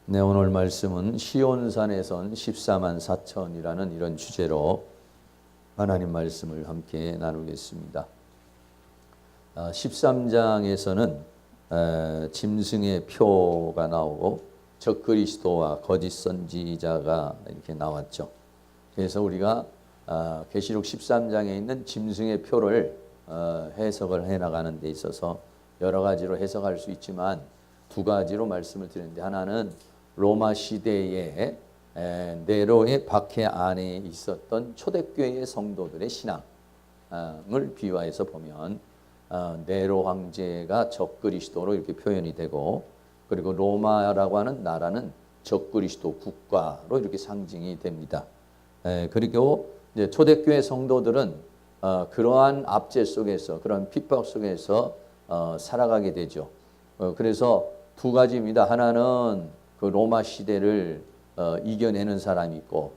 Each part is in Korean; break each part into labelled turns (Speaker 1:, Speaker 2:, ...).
Speaker 1: 네, 오늘 말씀은 시온산에선 14만 4천이라는 이런 주제로 하나님 말씀을 함께 나누겠습니다. 13장에서는 짐승의 표가 나오고 적그리스도와 거짓 선지자가 이렇게 나왔죠. 그래서 우리가 계시록 13장에 있는 짐승의 표를 해석을 해나가는 데 있어서 여러 가지로 해석할 수 있지만 두 가지로 말씀을 드리는데, 하나는 로마 시대에 네로의 박해 안에 있었던 초대교회의 성도들의 신앙을 비유해서 보면 네로 황제가 적그리스도로 이렇게 표현이 되고, 그리고 로마라고 하는 나라는 적그리스도 국가로 이렇게 상징이 됩니다. 그리고 이제 초대교회 성도들은 그러한 압제 속에서, 그러한 핍박 속에서 살아가게 되죠. 그래서 두 가지입니다. 하나는 그 로마 시대를 이겨내는 사람이 있고,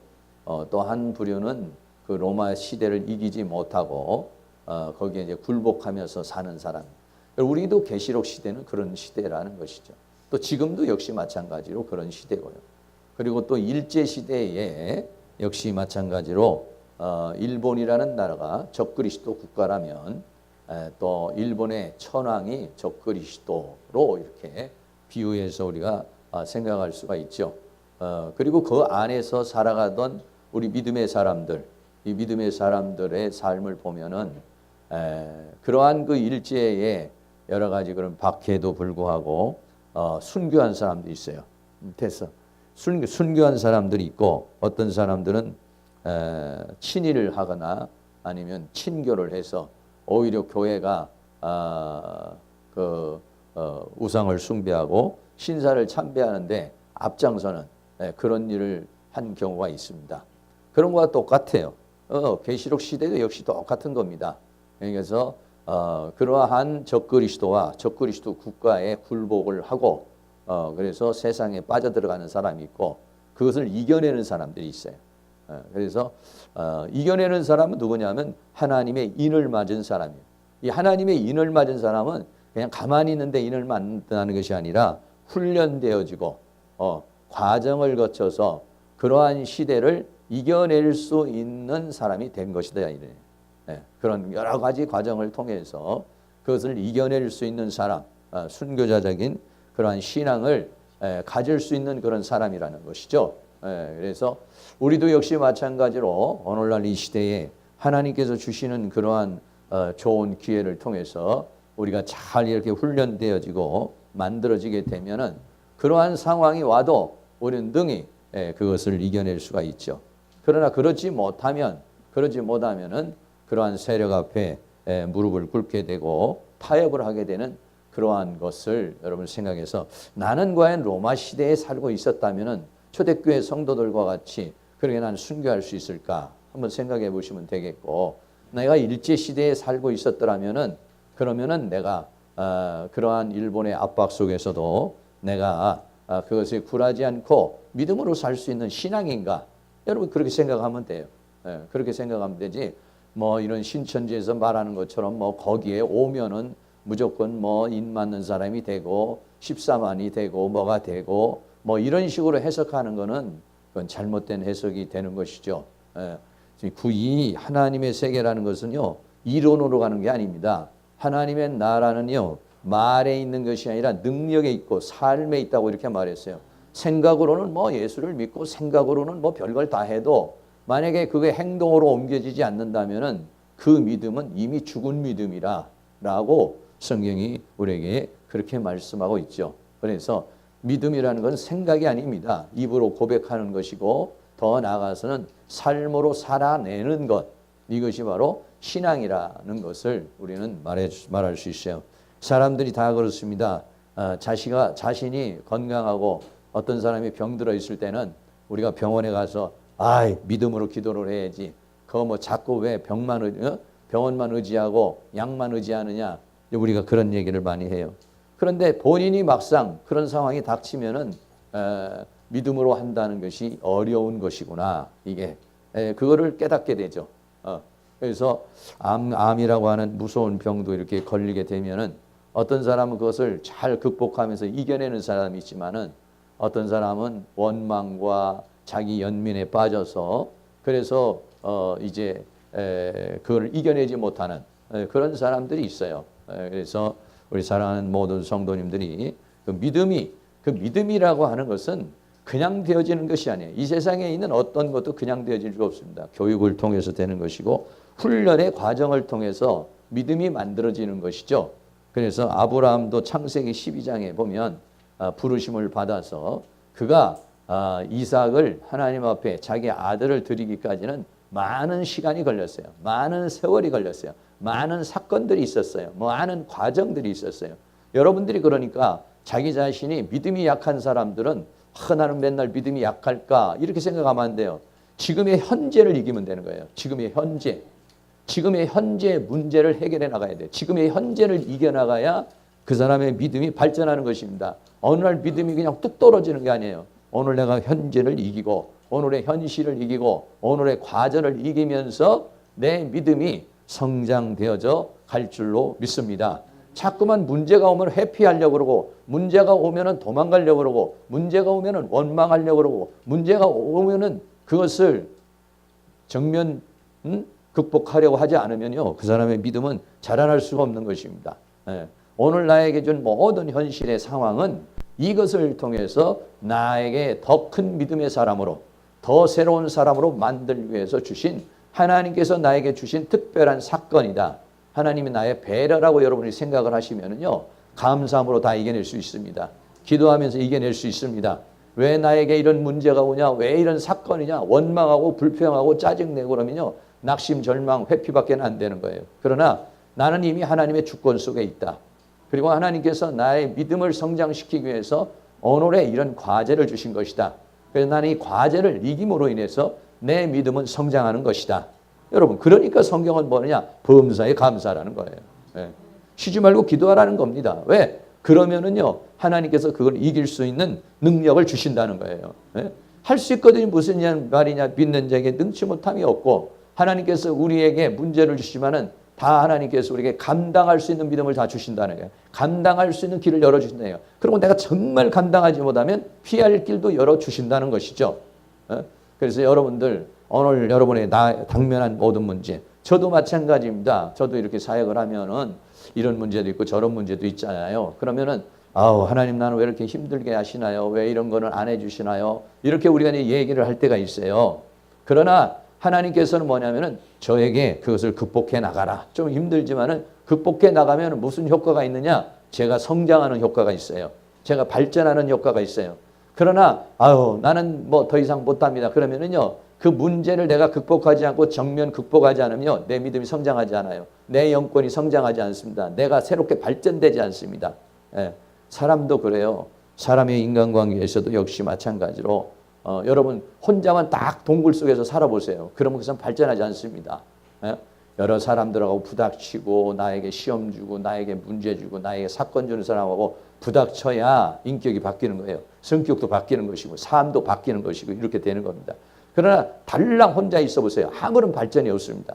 Speaker 1: 또 한 부류는 그 로마 시대를 이기지 못하고 거기에 이제 굴복하면서 사는 사람. 우리도 계시록 시대는 그런 시대라는 것이죠. 또 지금도 역시 마찬가지로 그런 시대고요. 그리고 또 일제 시대에 역시 마찬가지로 일본이라는 나라가 적그리스도 국가라면 또 일본의 천황이 적그리스도로 이렇게 비유해서 우리가 생각할 수가 있죠. 그리고 그 안에서 살아가던 우리 믿음의 사람들, 이 믿음의 사람들의 삶을 보면은 그러한 그 일제에 여러 가지 그런 박해도 불구하고 순교한 사람도 있어요. 밑에서 순교한 사람들이 있고, 어떤 사람들은 친일을 하거나 아니면 친교를 해서 오히려 교회가 우상을 숭배하고 신사를 참배하는데 앞장서는 그런 일을 한 경우가 있습니다. 그런 거와 똑같아요. 계시록 시대도 역시 똑같은 겁니다. 그래서 그러한 적그리스도와 적그리스도 국가에 굴복을 하고 그래서 세상에 빠져들어가는 사람이 있고, 그것을 이겨내는 사람들이 있어요. 그래서 이겨내는 사람은 누구냐면 하나님의 인을 맞은 사람이에요. 이 하나님의 인을 맞은 사람은 그냥 가만히 있는데 인을 맞는다는 것이 아니라 훈련되어지고 과정을 거쳐서 그러한 시대를 이겨낼 수 있는 사람이 된 것이다. 그런 여러 가지 과정을 통해서 그것을 이겨낼 수 있는 사람, 순교자적인 그러한 신앙을 가질 수 있는 그런 사람이라는 것이죠. 그래서 우리도 역시 마찬가지로 오늘날 이 시대에 하나님께서 주시는 그러한 좋은 기회를 통해서 우리가 잘 이렇게 훈련되어지고 만들어지게 되면은 그러한 상황이 와도 우리는 능히 그것을 이겨낼 수가 있죠. 그러나 그러지 못하면은 그러한 세력 앞에 무릎을 꿇게 되고 타협을 하게 되는 그러한 것을 여러분 생각해서, 나는 과연 로마 시대에 살고 있었다면은 초대교회 성도들과 같이 그렇게 난 순교할 수 있을까 한번 생각해 보시면 되겠고, 내가 일제 시대에 살고 있었더라면은 그러면은 내가 그러한 일본의 압박 속에서도 내가 그것에 굴하지 않고 믿음으로 살 수 있는 신앙인가? 여러분 그렇게 생각하면 돼요. 그렇게 생각하면 되지. 뭐 이런 신천지에서 말하는 것처럼 뭐 거기에 오면은 무조건 뭐 인 맞는 사람이 되고 14만이 되고 뭐가 되고 뭐 이런 식으로 해석하는 거는 그건 잘못된 해석이 되는 것이죠. 이 하나님의 세계라는 것은요, 이론으로 가는 게 아닙니다. 하나님의 나라는요, 말에 있는 것이 아니라 능력에 있고 삶에 있다고 이렇게 말했어요. 생각으로는 뭐 예수를 믿고 생각으로는 뭐 별걸 다 해도 만약에 그게 행동으로 옮겨지지 않는다면은 그 믿음은 이미 죽은 믿음이라고 성경이 우리에게 그렇게 말씀하고 있죠. 그래서 믿음이라는 건 생각이 아닙니다. 입으로 고백하는 것이고, 더 나아가서는 삶으로 살아내는 것, 이것이 바로 신앙이라는 것을 우리는 말할 수 있어요. 사람들이 다 그렇습니다. 자신이 건강하고 어떤 사람이 병들어 있을 때는 우리가 병원에 가서 믿음으로 기도를 해야지. 그거 뭐 자꾸 왜 병원만 의지하고 약만 의지하느냐. 우리가 그런 얘기를 많이 해요. 그런데 본인이 막상 그런 상황이 닥치면은 믿음으로 한다는 것이 어려운 것이구나. 이게 그거를 깨닫게 되죠. 그래서 암이라고 하는 무서운 병도 이렇게 걸리게 되면은 어떤 사람은 그것을 잘 극복하면서 이겨내는 사람이 있지만은 어떤 사람은 원망과 자기 연민에 빠져서 그래서 이제 그걸 이겨내지 못하는 그런 사람들이 있어요. 그래서 우리 사랑하는 모든 성도님들이 그 믿음이라고 하는 것은 그냥 되어지는 것이 아니에요. 이 세상에 있는 어떤 것도 그냥 되어질 수 없습니다. 교육을 통해서 되는 것이고 훈련의 과정을 통해서 믿음이 만들어지는 것이죠. 그래서 아브라함도 창세기 12장에 보면 부르심을 받아서 그가 이삭을 하나님 앞에 자기 아들을 드리기까지는 많은 시간이 걸렸어요. 많은 세월이 걸렸어요. 많은 사건들이 있었어요. 많은 과정들이 있었어요. 여러분들이 그러니까 자기 자신이 믿음이 약한 사람들은 나는 맨날 믿음이 약할까 이렇게 생각하면 안 돼요. 지금의 현재를 이기면 되는 거예요. 지금의 현재 문제를 해결해 나가야 돼요. 지금의 현재를 이겨나가야 그 사람의 믿음이 발전하는 것입니다. 어느 날 믿음이 그냥 뚝 떨어지는 게 아니에요. 오늘 내가 현재를 이기고 오늘의 현실을 이기고 오늘의 과정을 이기면서 내 믿음이 성장되어져 갈 줄로 믿습니다. 자꾸만 문제가 오면 회피하려고 그러고 문제가 오면은 도망가려고 그러고 문제가 오면은 원망하려고 그러고 문제가 오면은 그것을 정면 극복하려고 하지 않으면요. 그 사람의 믿음은 자라날 수가 없는 것입니다. 오늘 나에게 준 모든 현실의 상황은 이것을 통해서 나에게 더 큰 믿음의 사람으로 더 새로운 사람으로 만들기 위해서 주신 하나님께서 나에게 주신 특별한 사건이다. 하나님이 나의 배려라고 여러분이 생각을 하시면은요. 감사함으로 다 이겨낼 수 있습니다. 기도하면서 이겨낼 수 있습니다. 왜 나에게 이런 문제가 오냐? 왜 이런 사건이냐? 원망하고 불평하고 짜증내고 그러면요. 낙심, 절망, 회피밖에 안 되는 거예요. 그러나 나는 이미 하나님의 주권 속에 있다. 그리고 하나님께서 나의 믿음을 성장시키기 위해서 오늘의 이런 과제를 주신 것이다. 그래서 나는 이 과제를 이김으로 인해서 내 믿음은 성장하는 것이다. 여러분, 그러니까 성경은 뭐냐? 범사에 감사라는 거예요. 쉬지 말고 기도하라는 겁니다. 왜? 그러면은요, 하나님께서 그걸 이길 수 있는 능력을 주신다는 거예요. 할 수 있거든요. 무슨 말이냐? 믿는 자에게 능치 못함이 없고, 하나님께서 우리에게 문제를 주시면은 다 하나님께서 우리에게 감당할 수 있는 믿음을 다 주신다는 거예요. 감당할 수 있는 길을 열어주신다는 거예요. 그리고 내가 정말 감당하지 못하면 피할 길도 열어주신다는 것이죠. 그래서 여러분들 오늘 여러분의 당면한 모든 문제, 저도 마찬가지입니다. 저도 이렇게 사역을 하면은 이런 문제도 있고 저런 문제도 있잖아요. 그러면은 하나님 나는 왜 이렇게 힘들게 하시나요? 왜 이런 거는 안 해주시나요? 이렇게 우리가 얘기를 할 때가 있어요. 그러나 하나님께서는 뭐냐면은 저에게 그것을 극복해 나가라. 좀 힘들지만은 극복해 나가면 무슨 효과가 있느냐? 제가 성장하는 효과가 있어요. 제가 발전하는 효과가 있어요. 그러나 나는 뭐 더 이상 못합니다. 그러면은요. 그 문제를 내가 극복하지 않고 정면 극복하지 않으면 내 믿음이 성장하지 않아요. 내 영권이 성장하지 않습니다. 내가 새롭게 발전되지 않습니다. 사람도 그래요. 사람의 인간관계에서도 역시 마찬가지로 여러분 혼자만 딱 동굴 속에서 살아보세요. 그러면 그 사람 발전하지 않습니다. 여러 사람들하고 부닥치고 나에게 시험 주고 나에게 문제 주고 나에게 사건 주는 사람하고 부닥쳐야 인격이 바뀌는 거예요. 성격도 바뀌는 것이고 삶도 바뀌는 것이고 이렇게 되는 겁니다. 그러나 달랑 혼자 있어 보세요. 아무런 발전이 없습니다.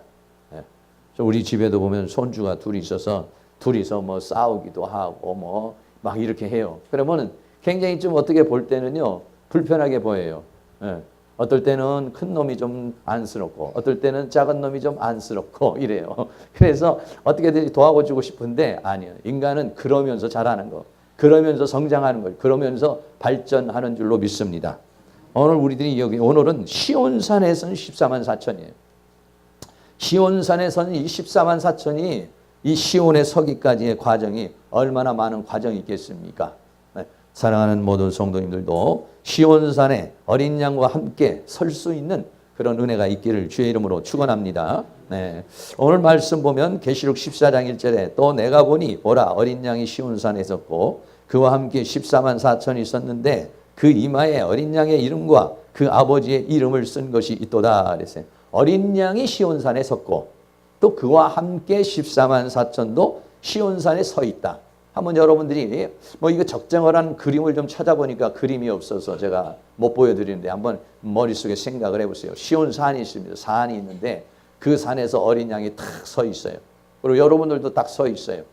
Speaker 1: 우리 집에도 보면 손주가 둘이서 뭐 싸우기도 하고 뭐 막 이렇게 해요. 그러면 굉장히 좀 어떻게 볼 때는요. 불편하게 보여요. 어떨 때는 큰 놈이 좀 안쓰럽고 어떨 때는 작은 놈이 좀 안쓰럽고 이래요. 그래서 어떻게든 도와주고 싶은데 아니에요. 인간은 그러면서 자라는 거. 그러면서 성장하는 거. 그러면서 발전하는 줄로 믿습니다. 오늘 우리들이 오늘은 시온산에서는 14만 4천이에요. 시온산에서는 이 14만 4천이 이 시온에 서기까지의 과정이 얼마나 많은 과정이 있겠습니까? 사랑하는 모든 성도님들도 시온산에 어린 양과 함께 설 수 있는 그런 은혜가 있기를 주의 이름으로 축원합니다. 오늘 말씀 보면 계시록 14장 1절에 또 내가 보니 보라 어린 양이 시온산에 있었고 그와 함께 14만 4천이 있었는데 그 이마에 어린 양의 이름과 그 아버지의 이름을 쓴 것이 있도다 그랬어요. 어린 양이 시온산에 섰고 또 그와 함께 14만 4천도 시온산에 서 있다. 한번 여러분들이 뭐 이거 적정한 그림을 좀 찾아보니까 그림이 없어서 제가 못 보여드리는데 한번 머릿속에 생각을 해보세요. 시온산이 있습니다. 산이 있는데 그 산에서 어린 양이 탁 서 있어요. 그리고 여러분들도 딱 서 있어요.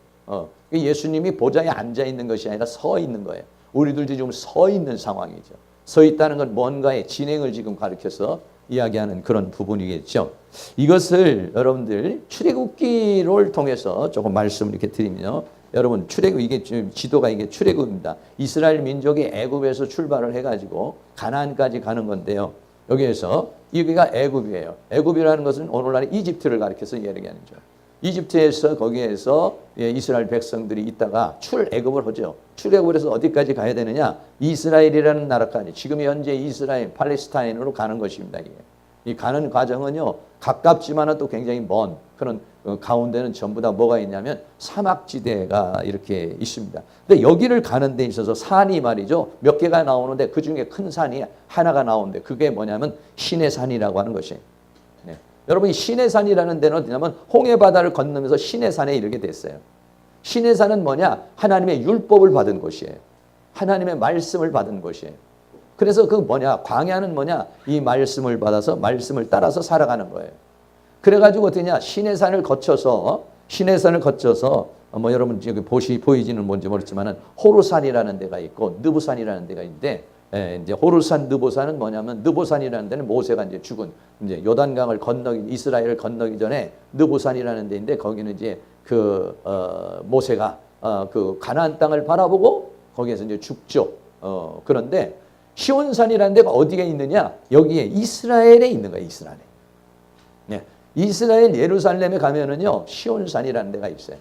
Speaker 1: 예수님이 보좌에 앉아 있는 것이 아니라 서 있는 거예요. 우리들도 지금 서 있는 상황이죠. 서 있다는 건 뭔가의 진행을 지금 가리켜서 이야기하는 그런 부분이겠죠. 이것을 여러분들 출애굽기를 통해서 조금 말씀을 이렇게 드리면요. 여러분 출애굽 이게 지도가 이게 출애굽입니다. 이스라엘 민족이 애굽에서 출발을 해가지고 가나안까지 가는 건데요. 여기에서 여기가 애굽이에요. 애굽이라는 것은 오늘날 이집트를 가리켜서 이야기하는 거죠. 이집트에서 거기에서 이스라엘 백성들이 있다가 출애굽을 하죠. 출애굽을 해서 어디까지 가야 되느냐? 이스라엘이라는 나라까지 지금 현재 이스라엘 팔레스타인으로 가는 것입니다. 이게. 이 가는 과정은요 가깝지만은 또 굉장히 먼 그런 가운데는 전부 다 뭐가 있냐면 사막지대가 이렇게 있습니다. 근데 여기를 가는 데 있어서 산이 말이죠 몇 개가 나오는데 그 중에 큰 산이 하나가 나오는데 그게 뭐냐면 시내산이라고 하는 것이에요. 네. 여러분 이 시내산이라는 데는 어디냐면 홍해바다를 건너면서 시내산에 이르게 됐어요. 시내산은 뭐냐? 하나님의 율법을 받은 곳이에요. 하나님의 말씀을 받은 곳이에요. 그래서 그 뭐냐? 광야는 뭐냐? 이 말씀을 받아서 말씀을 따라서 살아가는 거예요. 그래가지고 어떠냐? 시내산을 거쳐서 뭐 여러분 여기 보이지는 뭔지 모르지만은 호르산이라는 데가 있고 느부산이라는 데가 있는데 이제 호르산 느보산은 뭐냐면 느보산이라는 데는 모세가 이제 죽은 이제 요단강을 이스라엘을 건너기 전에 느보산이라는 데인데 거기는 이제 모세가 그 가나안 땅을 바라보고 거기에서 이제 죽죠. 그런데 시온산이라는 데가 어디에 있느냐? 여기에 이스라엘에 있는 거예요. 이스라엘에. 네. 이스라엘 예루살렘에 가면은요 시온산이라는 데가 있어요.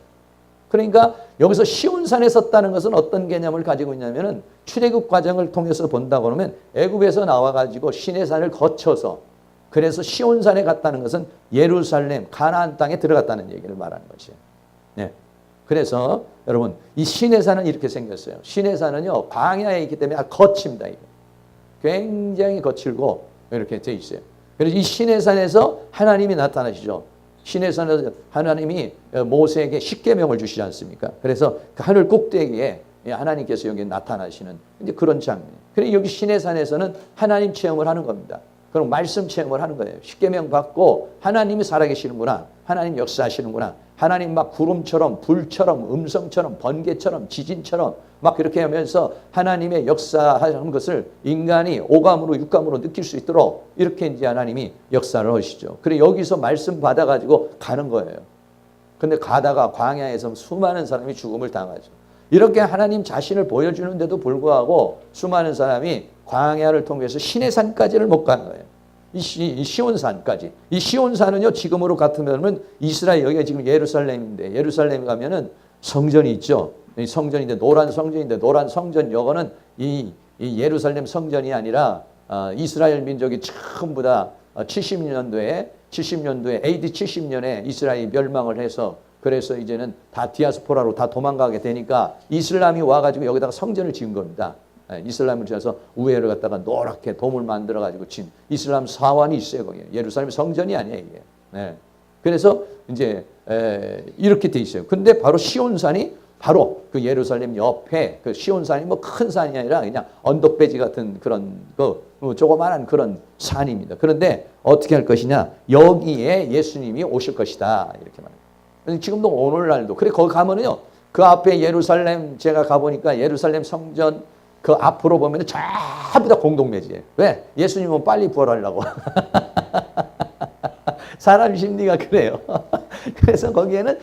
Speaker 1: 그러니까 여기서 시온산에 섰다는 것은 어떤 개념을 가지고 있냐면은 출애굽 과정을 통해서 본다고 그러면 애굽에서 나와가지고 시내산을 거쳐서 그래서 시온산에 갔다는 것은 예루살렘 가나안 땅에 들어갔다는 얘기를 말하는 것이에요. 네. 그래서 여러분 이 시내산은 이렇게 생겼어요. 시내산은요 광야에 있기 때문에 거칩니다. 이게. 굉장히 거칠고 이렇게 돼 있어요. 그래서 이 시내산에서 하나님이 나타나시죠. 시내산에서 하나님이 모세에게 십계명을 주시지 않습니까? 그래서 그 하늘 꼭대기에 하나님께서 여기 나타나시는 이제 그런 장면. 그래서 여기 시내산에서는 하나님 체험을 하는 겁니다. 그럼 말씀 체험을 하는 거예요. 십계명 받고 하나님이 살아계시는구나. 하나님 역사하시는구나. 하나님 막 구름처럼 불처럼 음성처럼 번개처럼 지진처럼 막 그렇게 하면서 하나님의 역사하는 것을 인간이 오감으로 육감으로 느낄 수 있도록 이렇게 이제 하나님이 역사를 하시죠. 그래 여기서 말씀 받아가지고 가는 거예요. 근데 가다가 광야에서 수많은 사람이 죽음을 당하죠. 이렇게 하나님 자신을 보여주는데도 불구하고 수많은 사람이 광야를 통해서 시내산까지를 못 가는 거예요. 이 시온산까지. 이 시온산은요, 지금으로 같으면 이스라엘, 여기가 지금 예루살렘인데, 예루살렘에 가면은 성전이 있죠. 이 성전인데, 노란 성전인데, 노란 성전, 요거는 이 예루살렘 성전이 아니라, 이스라엘 민족이 전부 다 70년도에 AD 70년에 이스라엘이 멸망을 해서 그래서 이제는 다 디아스포라로 다 도망가게 되니까 이슬람이 와가지고 여기다가 성전을 지은 겁니다. 이슬람을 지어서 우회를 갖다가 노랗게 돔을 만들어가지고 진 이슬람 사원이 있어요. 거기에. 예루살렘 성전이 아니에요. 이게. 네. 그래서 이제 이렇게 돼 있어요. 근데 바로 시온산이 바로 그 예루살렘 옆에 그 시온산이 뭐 큰 산이 아니라 그냥 언덕배지 같은 그런 조그마한 그런 산입니다. 그런데 어떻게 할 것이냐? 여기에 예수님이 오실 것이다. 이렇게 말해요. 지금도 오늘날도. 그래 거기 가면은요. 그 앞에 예루살렘 제가 가보니까 예루살렘 성전 그 앞으로 보면 전부 다 공동묘지예요. 왜? 예수님은 빨리 부활하려고. 사람 심리가 그래요. 그래서 거기에는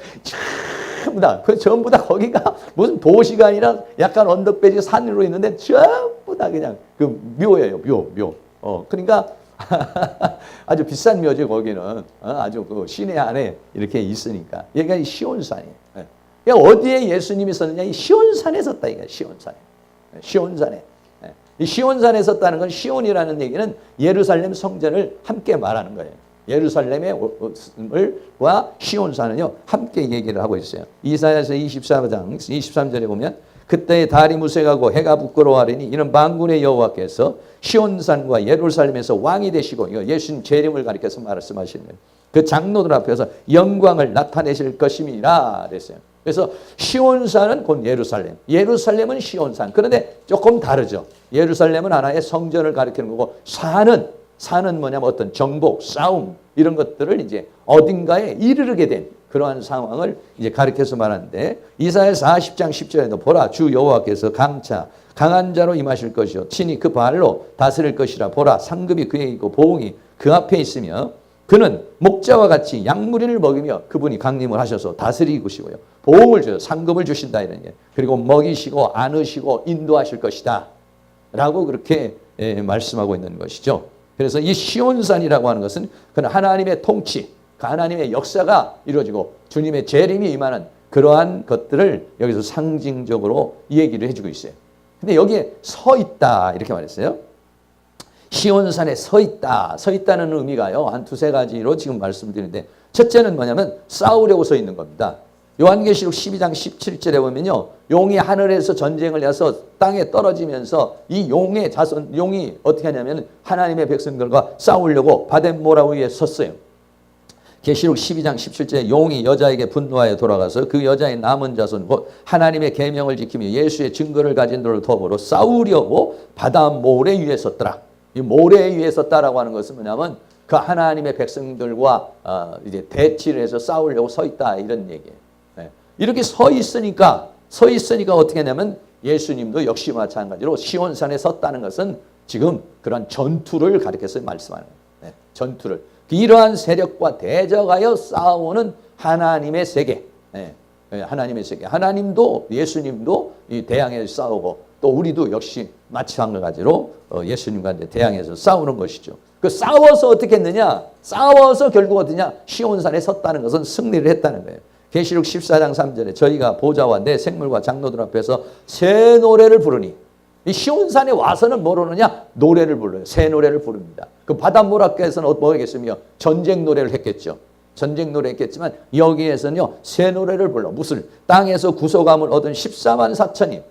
Speaker 1: 전부 다 거기가 무슨 도시가 아니라 약간 언덕배지 산으로 있는데 전부 다 그냥 그 묘예요. 묘. 그러니까 아주 비싼 묘지 거기는. 아주 그 시내 안에 이렇게 있으니까. 여기가 시온산이에요. 그러니까 어디에 예수님이 섰느냐? 이 시온산에 섰다 이거야. 시온산에. 시온산에. 이 시온산에 섰다는 건 시온이라는 얘기는 예루살렘 성전을 함께 말하는 거예요. 예루살렘과 시온산은요 함께 얘기를 하고 있어요. 이사야서 24장 23절에 보면 그때 달이 무색하고 해가 부끄러워하리니 이는 만군의 여호와께서 시온산과 예루살렘에서 왕이 되시고 이거 예수님 재림을 가리켜서 말씀하시는 거예요. 그 장로들 앞에서 영광을 나타내실 것임이라 그랬어요. 그래서 시온산은 곧 예루살렘, 예루살렘은 시온산. 그런데 조금 다르죠. 예루살렘은 하나의 성전을 가리키는 거고 산은 사는 뭐냐면 어떤 정복, 싸움 이런 것들을 이제 어딘가에 이르게 된 그러한 상황을 이제 가리켜서 말하는데 이사야 40장 10절에도 보라 주 여호와께서 강차 강한 자로 임하실 것이요 친히 그 발로 다스릴 것이라 보라 상급이 그에 있고 보응이 그 앞에 있으며 그는 목자와 같이 양무리를 먹이며 그분이 강림을 하셔서 다스리시고요 보응을 주셔 상급을 주신다 이런 게 그리고 먹이시고 안으시고 인도하실 것이다 라고 그렇게 말씀하고 있는 것이죠. 그래서 이 시온산이라고 하는 것은 그는 하나님의 통치 하나님의 역사가 이루어지고 주님의 재림이 임하는 그러한 것들을 여기서 상징적으로 얘기를 해주고 있어요. 근데 여기에 서 있다 이렇게 말했어요. 시온산에 서 있다. 서 있다는 의미가요. 한 두세 가지로 지금 말씀드리는데 첫째는 뭐냐면 싸우려고 서 있는 겁니다. 요한계시록 12장 17절에 보면요. 용이 하늘에서 전쟁을 해서 땅에 떨어지면서 이 용의 자손, 용이 어떻게 하냐면 하나님의 백성들과 싸우려고 바덴모라 위에 섰어요. 계시록 12장 17절에 용이 여자에게 분노하여 돌아가서 그 여자의 남은 자손 곧 하나님의 계명을 지키며 예수의 증거를 가진 들을 더불어 싸우려고 바다 모래 위에 섰더라. 이 모래 위에 섰다라고 하는 것은 뭐냐면 그 하나님의 백성들과 이제 대치를 해서 싸우려고 서 있다 이런 얘기예요. 이렇게 서 있으니까 어떻게 하냐면 예수님도 역시 마찬가지로 시온산에 섰다는 것은 지금 그런 전투를 가리켜서 말씀하는 거예요. 전투를. 이러한 세력과 대적하여 싸우는 하나님의 세계. 하나님의 세계. 하나님도 예수님도 이 대항해서 싸우고 또 우리도 역시 마찬가지로 예수님과 대항해서 싸우는 것이죠. 그 싸워서 어떻게 했느냐? 싸워서 결국 어떠냐? 시온산에 섰다는 것은 승리를 했다는 거예요. 계시록 14장 3절에 저희가 보좌와 내 생물과 장로들 앞에서 새 노래를 부르니 이 시온산에 와서는 뭐로느냐? 노래를 불러요. 새 노래를 부릅니다. 그 바닷모락께서는 뭐겠으며 전쟁 노래를 했겠죠. 전쟁 노래 했겠지만 여기에서는요. 새 노래를 불러. 무슨 땅에서 구속함을 얻은 14만 4천인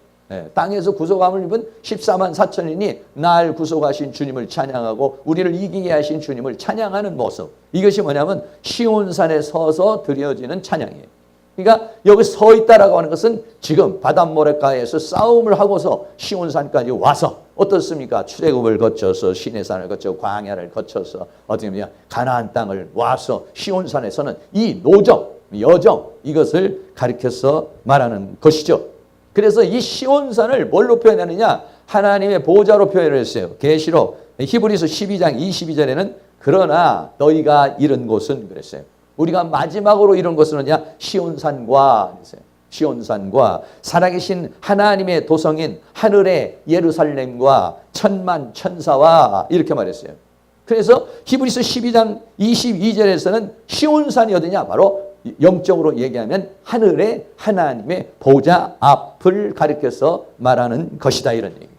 Speaker 1: 땅에서 구속함을 입은 14만 4천인이 날 구속하신 주님을 찬양하고 우리를 이기게 하신 주님을 찬양하는 모습. 이것이 뭐냐면 시온산에 서서 드려지는 찬양이에요. 그러니까 여기 서 있다라고 하는 것은 지금 바닷모래가에서 싸움을 하고서 시온산까지 와서 어떻습니까? 출애굽을 거쳐서 시내산을 거쳐 광야를 거쳐서 어떻게 보면 가나안 땅을 와서 시온산에서는 이 노정, 여정 이것을 가리켜서 말하는 것이죠. 그래서 이 시온산을 뭘로 표현하느냐? 하나님의 보좌로 표현을 했어요. 계시록 히브리서 12장 22절에는 그러나 너희가 이른 곳은 그랬어요. 우리가 마지막으로 이런 것은 뭐냐? 시온산과 그랬어요. 시온산과 살아계신 하나님의 도성인 하늘의 예루살렘과 천만 천사와 이렇게 말했어요. 그래서 히브리서 12장 22절에서는 시온산이 어디냐? 바로 영적으로 얘기하면 하늘의 하나님의 보좌 앞을 가리켜서 말하는 것이다 이런 얘기죠.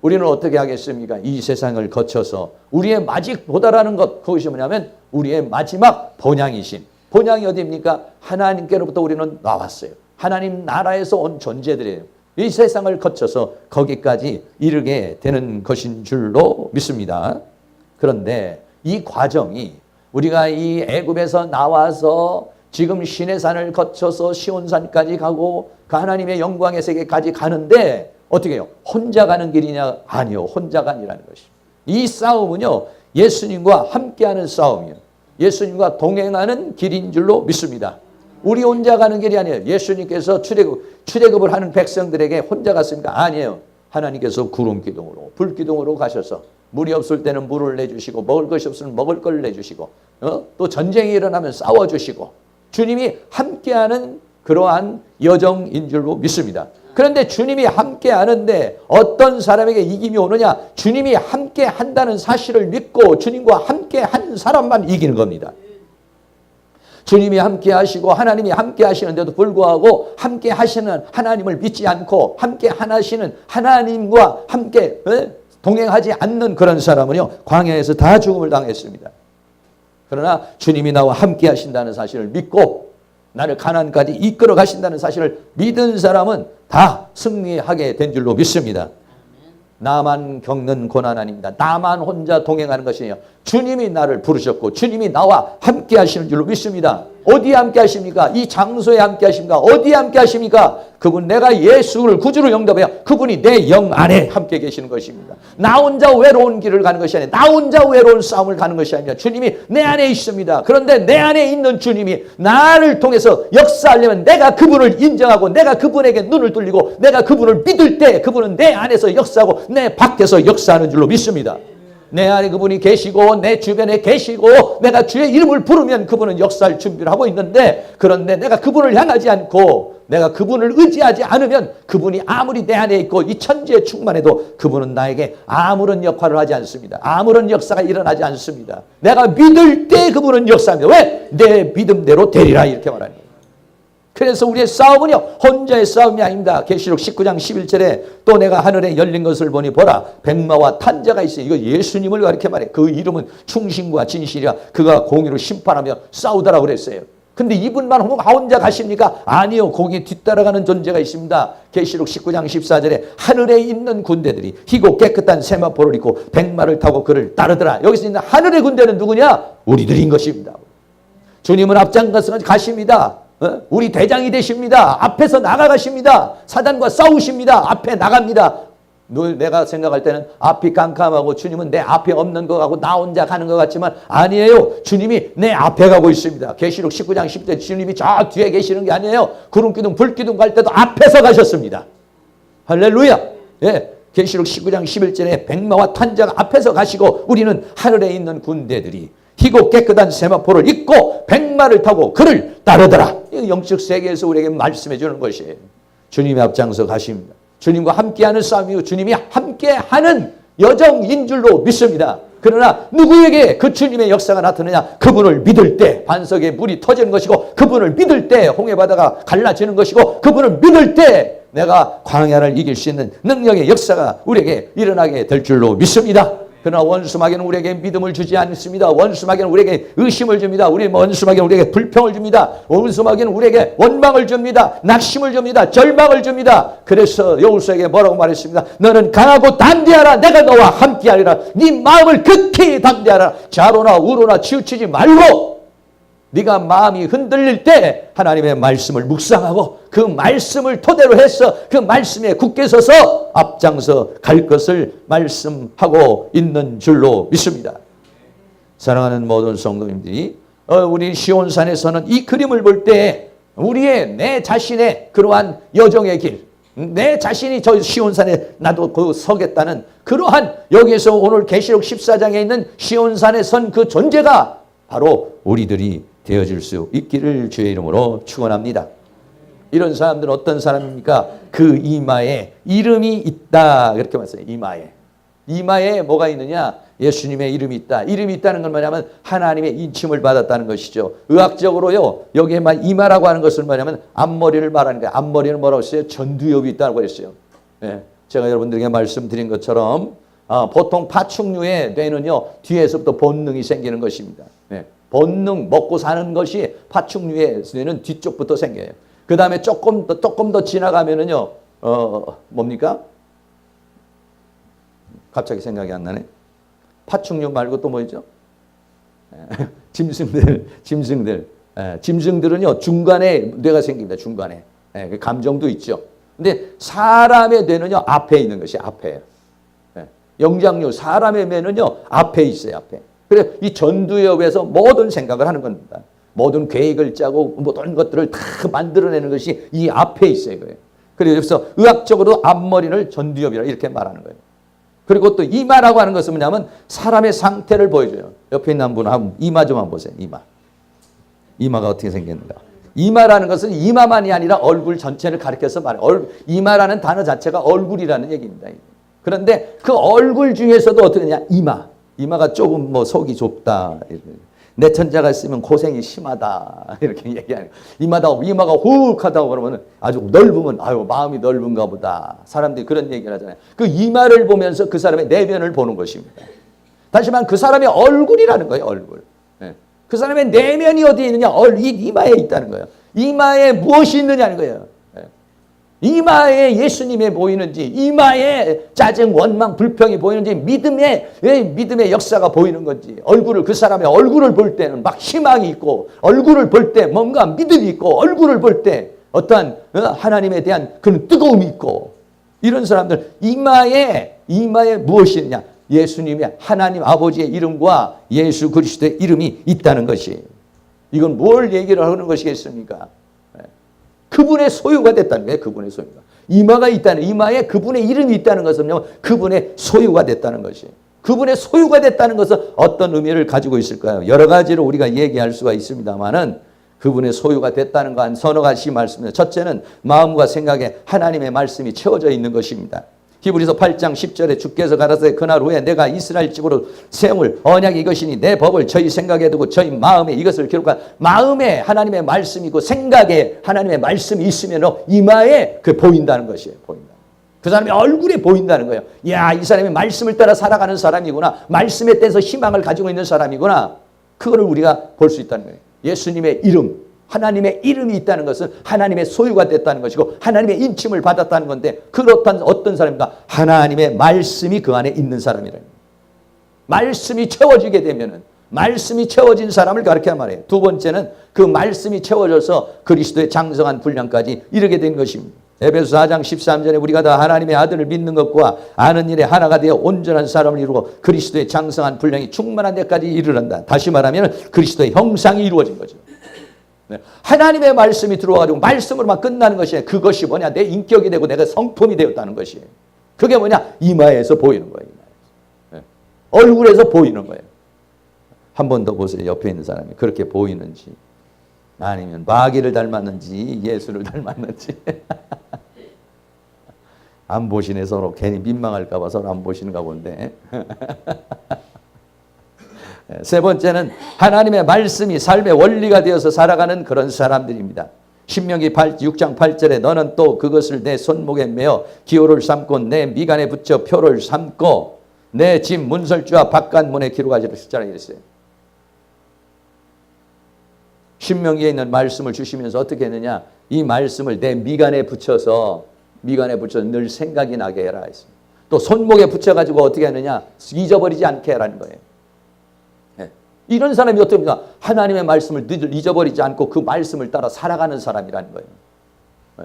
Speaker 1: 우리는 어떻게 하겠습니까? 이 세상을 거쳐서 우리의 마지막 도달하는 것 그것이 뭐냐면 우리의 마지막 본향이신 본향이 어디입니까? 하나님께로부터 우리는 나왔어요. 하나님 나라에서 온 존재들이에요. 이 세상을 거쳐서 거기까지 이르게 되는 것인 줄로 믿습니다. 그런데 이 과정이 우리가 이 애굽에서 나와서 지금 시내산을 거쳐서 시온산까지 가고 그 하나님의 영광의 세계까지 가는데 어떻게 해요? 혼자 가는 길이냐? 아니요. 혼자가 아니라는 것이죠. 이 싸움은요. 예수님과 함께하는 싸움이에요. 예수님과 동행하는 길인 줄로 믿습니다. 우리 혼자 가는 길이 아니에요. 예수님께서 출애굽을 하는 백성들에게 혼자 갔습니까? 아니에요. 하나님께서 구름기둥으로 불기둥으로 가셔서 물이 없을 때는 물을 내주시고 먹을 것이 없으면 먹을 걸 내주시고 또 전쟁이 일어나면 싸워주시고 주님이 함께하는 그러한 여정인 줄로 믿습니다. 그런데 주님이 함께하는데 어떤 사람에게 이김이 오느냐? 주님이 함께한다는 사실을 믿고 주님과 함께하는 사람만 이기는 겁니다. 주님이 함께하시고 하나님이 함께하시는데도 불구하고 함께하시는 하나님을 믿지 않고 함께하시는 하나님과 함께 동행하지 않는 그런 사람은요. 광야에서 다 죽음을 당했습니다. 그러나 주님이 나와 함께 하신다는 사실을 믿고 나를 가나안까지 이끌어 가신다는 사실을 믿은 사람은 다 승리하게 된 줄로 믿습니다. 나만 겪는 고난 아닙니다. 나만 혼자 동행하는 것이에요. 주님이 나를 부르셨고 주님이 나와 함께 하시는 줄로 믿습니다. 어디에 함께 하십니까? 이 장소에 함께 하십니까? 어디에 함께 하십니까? 그분, 내가 예수를 구주로 영접해야 그분이 내 영 안에 함께 계시는 것입니다. 나 혼자 외로운 길을 가는 것이 아니라, 나 혼자 외로운 싸움을 가는 것이 아니라 주님이 내 안에 있습니다. 그런데 내 안에 있는 주님이 나를 통해서 역사하려면 내가 그분을 인정하고 내가 그분에게 눈을 돌리고 내가 그분을 믿을 때 그분은 내 안에서 역사하고 내 밖에서 역사하는 줄로 믿습니다. 내 안에 그분이 계시고 내 주변에 계시고 내가 주의 이름을 부르면 그분은 역사할 준비를 하고 있는데, 그런데 내가 그분을 향하지 않고 내가 그분을 의지하지 않으면 그분이 아무리 내 안에 있고 이 천지에 충만해도 그분은 나에게 아무런 역할을 하지 않습니다. 아무런 역사가 일어나지 않습니다. 내가 믿을 때 그분은 역사합니다. 왜? 내 믿음대로 되리라 이렇게 말하는 거예요. 그래서 우리의 싸움은요, 혼자의 싸움이 아닙니다. 계시록 19장 11절에 또 내가 하늘에 열린 것을 보니 보라, 백마와 탄자가 있어요. 이거 예수님을 가르쳐 말해요. 그 이름은 충신과 진실이라 그가 공의로 심판하며 싸우더라 그랬어요. 근데 이분만 혼자 가십니까? 아니요. 거기에 뒤따라가는 존재가 있습니다. 계시록 19장 14절에 하늘에 있는 군대들이 희고 깨끗한 세마포를 입고 백마를 타고 그를 따르더라. 여기서 있는 하늘의 군대는 누구냐? 우리들인 것입니다. 주님은 앞장가서 가십니다. 우리 대장이 되십니다. 앞에서 나가가십니다. 사단과 싸우십니다. 앞에 나갑니다. 늘 내가 생각할 때는 앞이 깜깜하고 주님은 내 앞에 없는 것 같고 나 혼자 가는 것 같지만 아니에요. 주님이 내 앞에 가고 있습니다. 계시록 19장 10절 주님이 저 뒤에 계시는 게 아니에요. 구름기둥 불기둥 갈 때도 앞에서 가셨습니다. 할렐루야. 예. 계시록 19장 11절에 백마와 탄자가 앞에서 가시고 우리는 하늘에 있는 군대들이 희고 깨끗한 세마포를 입고 백마를 타고 그를 따르더라. 영적 세계에서 우리에게 말씀해 주는 것이에요. 주님의 앞장서 가십니다. 주님과 함께하는 싸움이고 주님이 함께하는 여정인 줄로 믿습니다. 그러나 누구에게 그 주님의 역사가 나타나냐? 그분을 믿을 때 반석에 물이 터지는 것이고 그분을 믿을 때 홍해바다가 갈라지는 것이고 그분을 믿을 때 내가 광야를 이길 수 있는 능력의 역사가 우리에게 일어나게 될 줄로 믿습니다. 그러나 원수마귀는 우리에게 믿음을 주지 않습니다. 원수마귀는 우리에게 의심을 줍니다. 원수마귀는 우리에게 불평을 줍니다. 원수마귀는 우리에게 원망을 줍니다. 낙심을 줍니다. 절망을 줍니다. 그래서 여호수아에게 뭐라고 말했습니다. 너는 강하고 담대하라. 내가 너와 함께하리라. 네 마음을 극히 담대하라. 좌로나 우로나 치우치지 말고 네가 마음이 흔들릴 때 하나님의 말씀을 묵상하고 그 말씀을 토대로 해서 그 말씀에 굳게 서서 앞장서 갈 것을 말씀하고 있는 줄로 믿습니다. 사랑하는 모든 성도님들이 우리 시온산에서는 이 그림을 볼 때 우리의 내 자신의 그러한 여정의 길, 내 자신이 저 시온산에 나도 그 서겠다는 그러한 여기에서 오늘 계시록 14장에 있는 시온산에 선 그 존재가 바로 우리들이 되어질 수 있기를 주의 이름으로 축원합니다. 이런 사람들은 어떤 사람입니까? 그 이마에 이름이 있다. 그렇게 말했어요. 이마에 뭐가 있느냐? 예수님의 이름이 있다. 이름이 있다는 건 뭐냐면 하나님의 인침을 받았다는 것이죠. 의학적으로요. 여기에만 이마라고 하는 것은 뭐냐면 앞머리를 말하는 거예요. 앞머리는 뭐라고 했어요? 전두엽이 있다고 했어요. 네. 제가 여러분들에게 말씀드린 것처럼 보통 파충류의 뇌는요. 뒤에서부터 본능이 생기는 것입니다. 네. 본능, 먹고 사는 것이 파충류의 뇌는 뒤쪽부터 생겨요. 그 다음에 조금 더 지나가면은요, 뭡니까? 갑자기 생각이 안 나네. 파충류 말고 또 뭐죠? 짐승들은요, 중간에 뇌가 생깁니다. 중간에. 감정도 있죠. 근데 사람의 뇌는요, 앞에 있는 것이 앞에요. 영장류, 사람의 뇌는요, 앞에 있어요, 앞에. 그래, 이 전두엽에서 모든 생각을 하는 겁니다. 모든 계획을 짜고 모든 것들을 다 만들어내는 것이 이 앞에 있어요. 그래서 의학적으로 앞머리를 전두엽이라 이렇게 말하는 거예요. 그리고 또 이마라고 하는 것은 뭐냐면 사람의 상태를 보여줘요. 옆에 있는 분 한번 이마 좀 한번 보세요. 이마가 어떻게 생겼는가. 이마라는 것은 이마만이 아니라 얼굴 전체를 가리켜서 말해요. 이마라는 단어 자체가 얼굴이라는 얘기입니다. 그런데 그 얼굴 중에서도 어떻게 되냐? 이마가 조금 속이 좁다. 내 천자가 있으면 고생이 심하다. 이렇게 얘기하는 거예요. 이마가 호흡하다고 그러면 아주 넓으면 마음이 넓은가 보다. 사람들이 그런 얘기를 하잖아요. 그 이마를 보면서 그 사람의 내면을 보는 것입니다. 다시 말하면 그 사람의 얼굴이라는 거예요. 얼굴. 그 사람의 내면이 어디에 있느냐? 이 이마에 있다는 거예요. 이마에 무엇이 있느냐는 거예요. 이마에 예수님이 보이는지, 이마에 짜증, 원망, 불평이 보이는지, 믿음의 역사가 보이는 건지, 그 사람의 얼굴을 볼 때는 막 희망이 있고, 얼굴을 볼 때 뭔가 믿음이 있고, 얼굴을 볼 때 어떠한 하나님에 대한 그런 뜨거움이 있고, 이런 사람들 이마에 무엇이 있느냐? 예수님의 하나님 아버지의 이름과 예수 그리스도의 이름이 있다는 것이, 이건 뭘 얘기를 하는 것이겠습니까? 그분의 소유가 됐다는 거예요. 그분의 소유가. 이마가 있다는, 이마에 그분의 이름이 있다는 것은요, 그분의 소유가 됐다는 것이. 그분의 소유가 됐다는 것은 어떤 의미를 가지고 있을까요? 여러 가지로 우리가 얘기할 수가 있습니다만은, 그분의 소유가 됐다는 거 한 서너 가지 말씀입니다. 첫째는 마음과 생각에 하나님의 말씀이 채워져 있는 것입니다. 히브리서 8장 10절에 주께서 가라사대 그날 후에 내가 이스라엘 집으로 세울 언약이 이것이니 내 법을 저희 생각에 두고 저희 마음에 이것을 기록한, 마음에 하나님의 말씀이 있고 생각에 하나님의 말씀이 있으면 이마에 그 보인다는 것이에요. 보인다. 그 사람의 얼굴에 보인다는 거예요. 야, 이 사람이 말씀을 따라 살아가는 사람이구나. 말씀에 대해서 희망을 가지고 있는 사람이구나. 그거를 우리가 볼 수 있다는 거예요. 예수님의 이름, 하나님의 이름이 있다는 것은 하나님의 소유가 됐다는 것이고 하나님의 인침을 받았다는 건데, 그렇다면 어떤 사람인가? 하나님의 말씀이 그 안에 있는 사람이라는 거예요. 말씀이 채워지게 되면은, 말씀이 채워진 사람을 가르쳐 말해요. 두 번째는 그 말씀이 채워져서 그리스도의 장성한 분량까지 이르게 된 것입니다. 에베소 4장 13절에 우리가 다 하나님의 아들을 믿는 것과 아는 일에 하나가 되어 온전한 사람을 이루고 그리스도의 장성한 분량이 충만한 데까지 이르는다. 다시 말하면 그리스도의 형상이 이루어진 거죠. 네. 하나님의 말씀이 들어와가지고 말씀으로만 끝나는 것이 아니라 그것이 뭐냐? 내 인격이 되고 내가 성품이 되었다는 것이에요. 그게 뭐냐? 이마에서 보이는 거예요. 네. 얼굴에서 보이는 거예요. 한 번 더 보세요. 옆에 있는 사람이 그렇게 보이는지, 아니면 마귀를 닮았는지 예수를 닮았는지. 안 보시네. 서로 괜히 민망할까 봐 서로 안 보시는가 본데. 세 번째는 하나님의 말씀이 삶의 원리가 되어서 살아가는 그런 사람들입니다. 신명기 6장 8절에 너는 또 그것을 내 손목에 매어 기호를 삼고 내 미간에 붙여 표를 삼고 내 집 문설주와 바깥문에 기록하지라 했어요. 신명기에 있는 말씀을 주시면서 어떻게 했느냐? 이 말씀을 내 미간에 붙여서 늘 생각이 나게 해라 했습니다. 또 손목에 붙여가지고 어떻게 하느냐? 잊어버리지 않게 해라는 거예요. 네. 이런 사람이 어떻습니까? 하나님의 말씀을 늘 잊어버리지 않고 그 말씀을 따라 살아가는 사람이라는 거예요. 네.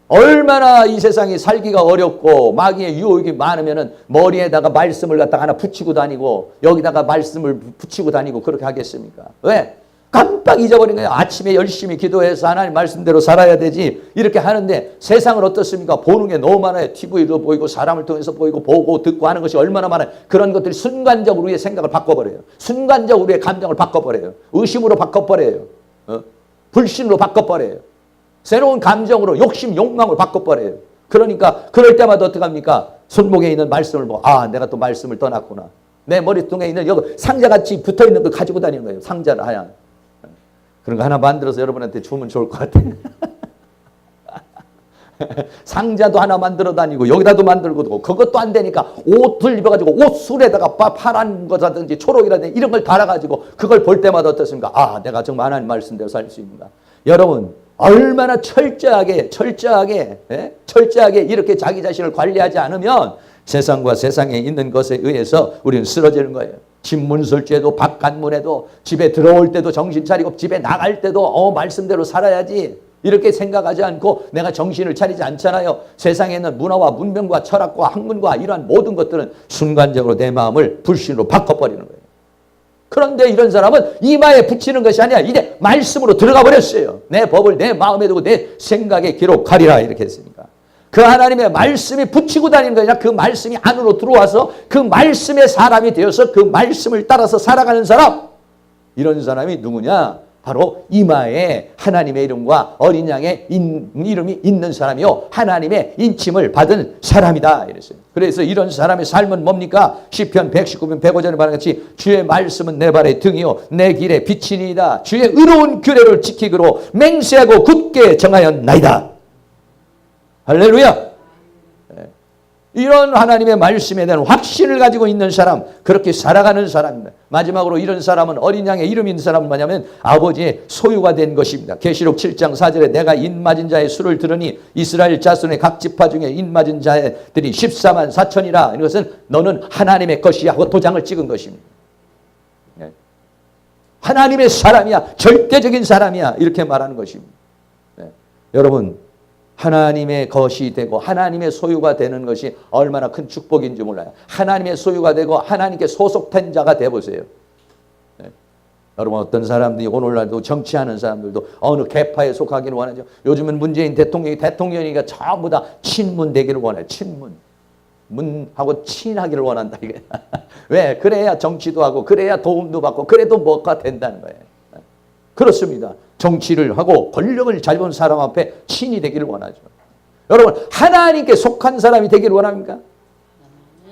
Speaker 1: 얼마나 이 세상이 살기가 어렵고 마귀의 유혹이 많으면은 머리에다가 말씀을 갖다가 하나 붙이고 다니고 여기다가 말씀을 붙이고 다니고 그렇게 하겠습니까? 왜? 깜빡 잊어버린 거예요. 아침에 열심히 기도해서 하나님 말씀대로 살아야 되지 이렇게 하는데, 세상은 어떻습니까? 보는 게 너무 많아요. TV도 보이고 사람을 통해서 보이고 보고 듣고 하는 것이 얼마나 많아요. 그런 것들이 순간적으로 우리의 생각을 바꿔버려요. 순간적으로 우리의 감정을 바꿔버려요. 의심으로 바꿔버려요. 불신으로 바꿔버려요. 새로운 감정으로 욕심, 욕망을 바꿔버려요. 그러니까 그럴 때마다 어떻게 합니까? 손목에 있는 말씀을 보고, 아, 내가 또 말씀을 떠났구나. 내 머리통에 있는 여기 상자같이 붙어있는 거 가지고 다니는 거예요. 상자를 하얀. 그런 거 하나 만들어서 여러분한테 주면 좋을 것 같아요. 상자도 하나 만들어 다니고 여기다도 만들고 두고, 그것도 안 되니까 옷을 입어가지고 옷술에다가 파란 거라든지 초록이라든지 이런 걸 달아가지고 그걸 볼 때마다 어떻습니까? 아, 내가 정말 하나님 말씀대로 살 수 있는가. 여러분 얼마나 철저하게 이렇게 자기 자신을 관리하지 않으면 세상과 세상에 있는 것에 의해서 우리는 쓰러지는 거예요. 집 문설주에도 바깥문에도 집에 들어올 때도 정신 차리고 집에 나갈 때도 말씀대로 살아야지 이렇게 생각하지 않고 내가 정신을 차리지 않잖아요. 세상에 있는 문화와 문명과 철학과 학문과 이러한 모든 것들은 순간적으로 내 마음을 불신으로 바꿔버리는 거예요. 그런데 이런 사람은 이마에 붙이는 것이 아니라 이제 말씀으로 들어가 버렸어요. 내 법을 내 마음에 두고 내 생각에 기록하리라 이렇게 했으니까. 그 하나님의 말씀이 붙이고 다니는 게 아니라 그 말씀이 안으로 들어와서 그 말씀의 사람이 되어서 그 말씀을 따라서 살아가는 사람. 이런 사람이 누구냐? 바로 이마에 하나님의 이름과 어린 양의 이름이 있는 사람이요, 하나님의 인침을 받은 사람이다 이랬어요. 그래서 이런 사람의 삶은 뭡니까? 시편 119편 105절에 말한 같이 주의 말씀은 내 발의 등이요 내 길의 빛이니이다. 주의 의로운 규례를 지키기로 맹세하고 굳게 정하였나이다. 할렐루야. 이런 하나님의 말씀에 대한 확신을 가지고 있는 사람, 그렇게 살아가는 사람입니다. 마지막으로 이런 사람은 어린 양의 이름이 있는 사람은 뭐냐면 아버지의 소유가 된 것입니다. 계시록 7장 4절에 내가 인맞은 자의 수를 들으니 이스라엘 자손의 각 지파 중에 인맞은 자들이 14만 4천이라. 이것은 너는 하나님의 것이야 하고 도장을 찍은 것입니다. 네. 하나님의 사람이야, 절대적인 사람이야, 이렇게 말하는 것입니다. 네. 여러분, 하나님의 것이 되고 하나님의 소유가 되는 것이 얼마나 큰 축복인지 몰라요. 하나님의 소유가 되고 하나님께 소속된 자가 되어보세요. 네. 여러분, 어떤 사람들이 오늘날도 정치하는 사람들도 어느 계파에 속하기를 원하죠. 요즘은 문재인 대통령이니까 전부 다 친문 되기를 원해요. 친문. 문하고 친하기를 원한다. 이게. 왜? 그래야 정치도 하고 그래야 도움도 받고 그래도 뭐가 된다는 거예요. 그렇습니다. 정치를 하고 권력을 잘 본 사람 앞에 친이 되기를 원하죠. 여러분, 하나님께 속한 사람이 되기를 원합니까?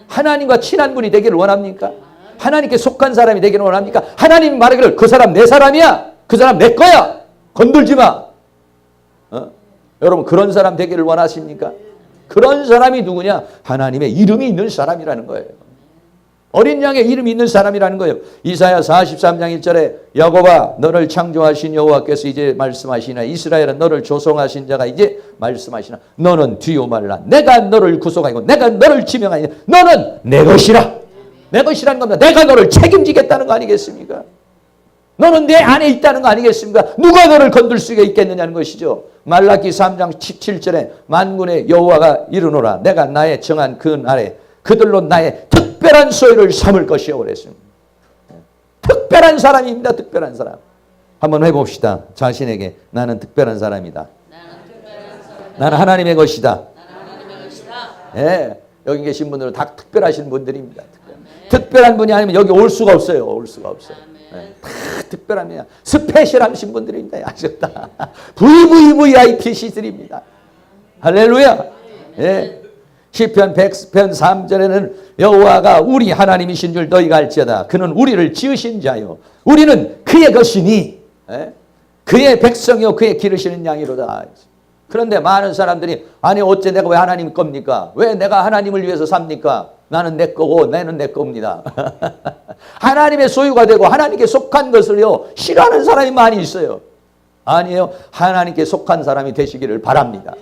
Speaker 1: 하나님과 친한 분이 되기를 원합니까? 하나님께 속한 사람이 되기를 원합니까? 하나님이 말하기를 그 사람 내 사람이야. 그 사람 내 거야. 건들지 마. 여러분, 그런 사람 되기를 원하십니까? 그런 사람이 누구냐? 하나님의 이름이 있는 사람이라는 거예요. 어린 양의 이름이 있는 사람이라는 거예요. 이사야 43장 1절에 야곱아 너를 창조하신 여호와께서 이제 말씀하시나 이스라엘은 너를 조성하신 자가 이제 말씀하시나 너는 뒤로 말라. 내가 너를 구속하고 내가 너를 지명하니 너는 내 것이라. 내 것이라는 겁니다. 내가 너를 책임지겠다는 거 아니겠습니까? 너는 내 안에 있다는 거 아니겠습니까? 누가 너를 건들 수가 있겠느냐는 것이죠. 말라기 3장 17절에 만군의 여호와가 이르노라. 내가 나의 정한 그 날에 그들로 나의 특별한 소유를 삼을 것이요 그랬습니다. 특별한 사람입니다. 특별한 사람. 한번 해봅시다. 자신에게 나는 특별한 사람이다. 나는 하나님의 것이다. 네, 여기 계신 분들은 다 특별하신 분들입니다. 특별한 분이 아니면 여기 올 수가 없어요. 올 수가 없어요. 네, 다 특별합니다. 스페셜하신 분들입니다. 아셨다. VVVIP 시들입니다. 할렐루야. 네. 시편 100편 3절에는 여호와가 우리 하나님이신 줄 너희가 알지어다. 그는 우리를 지으신 자요. 우리는 그의 것이니 그의 백성이요 그의 기르시는 양이로다. 그런데 많은 사람들이 아니 어째 내가 왜 하나님 겁니까? 왜 내가 하나님을 위해서 삽니까? 나는 내 거고 나는 내 겁니다. 하나님의 소유가 되고 하나님께 속한 것을요 싫어하는 사람이 많이 있어요. 아니에요. 하나님께 속한 사람이 되시기를 바랍니다.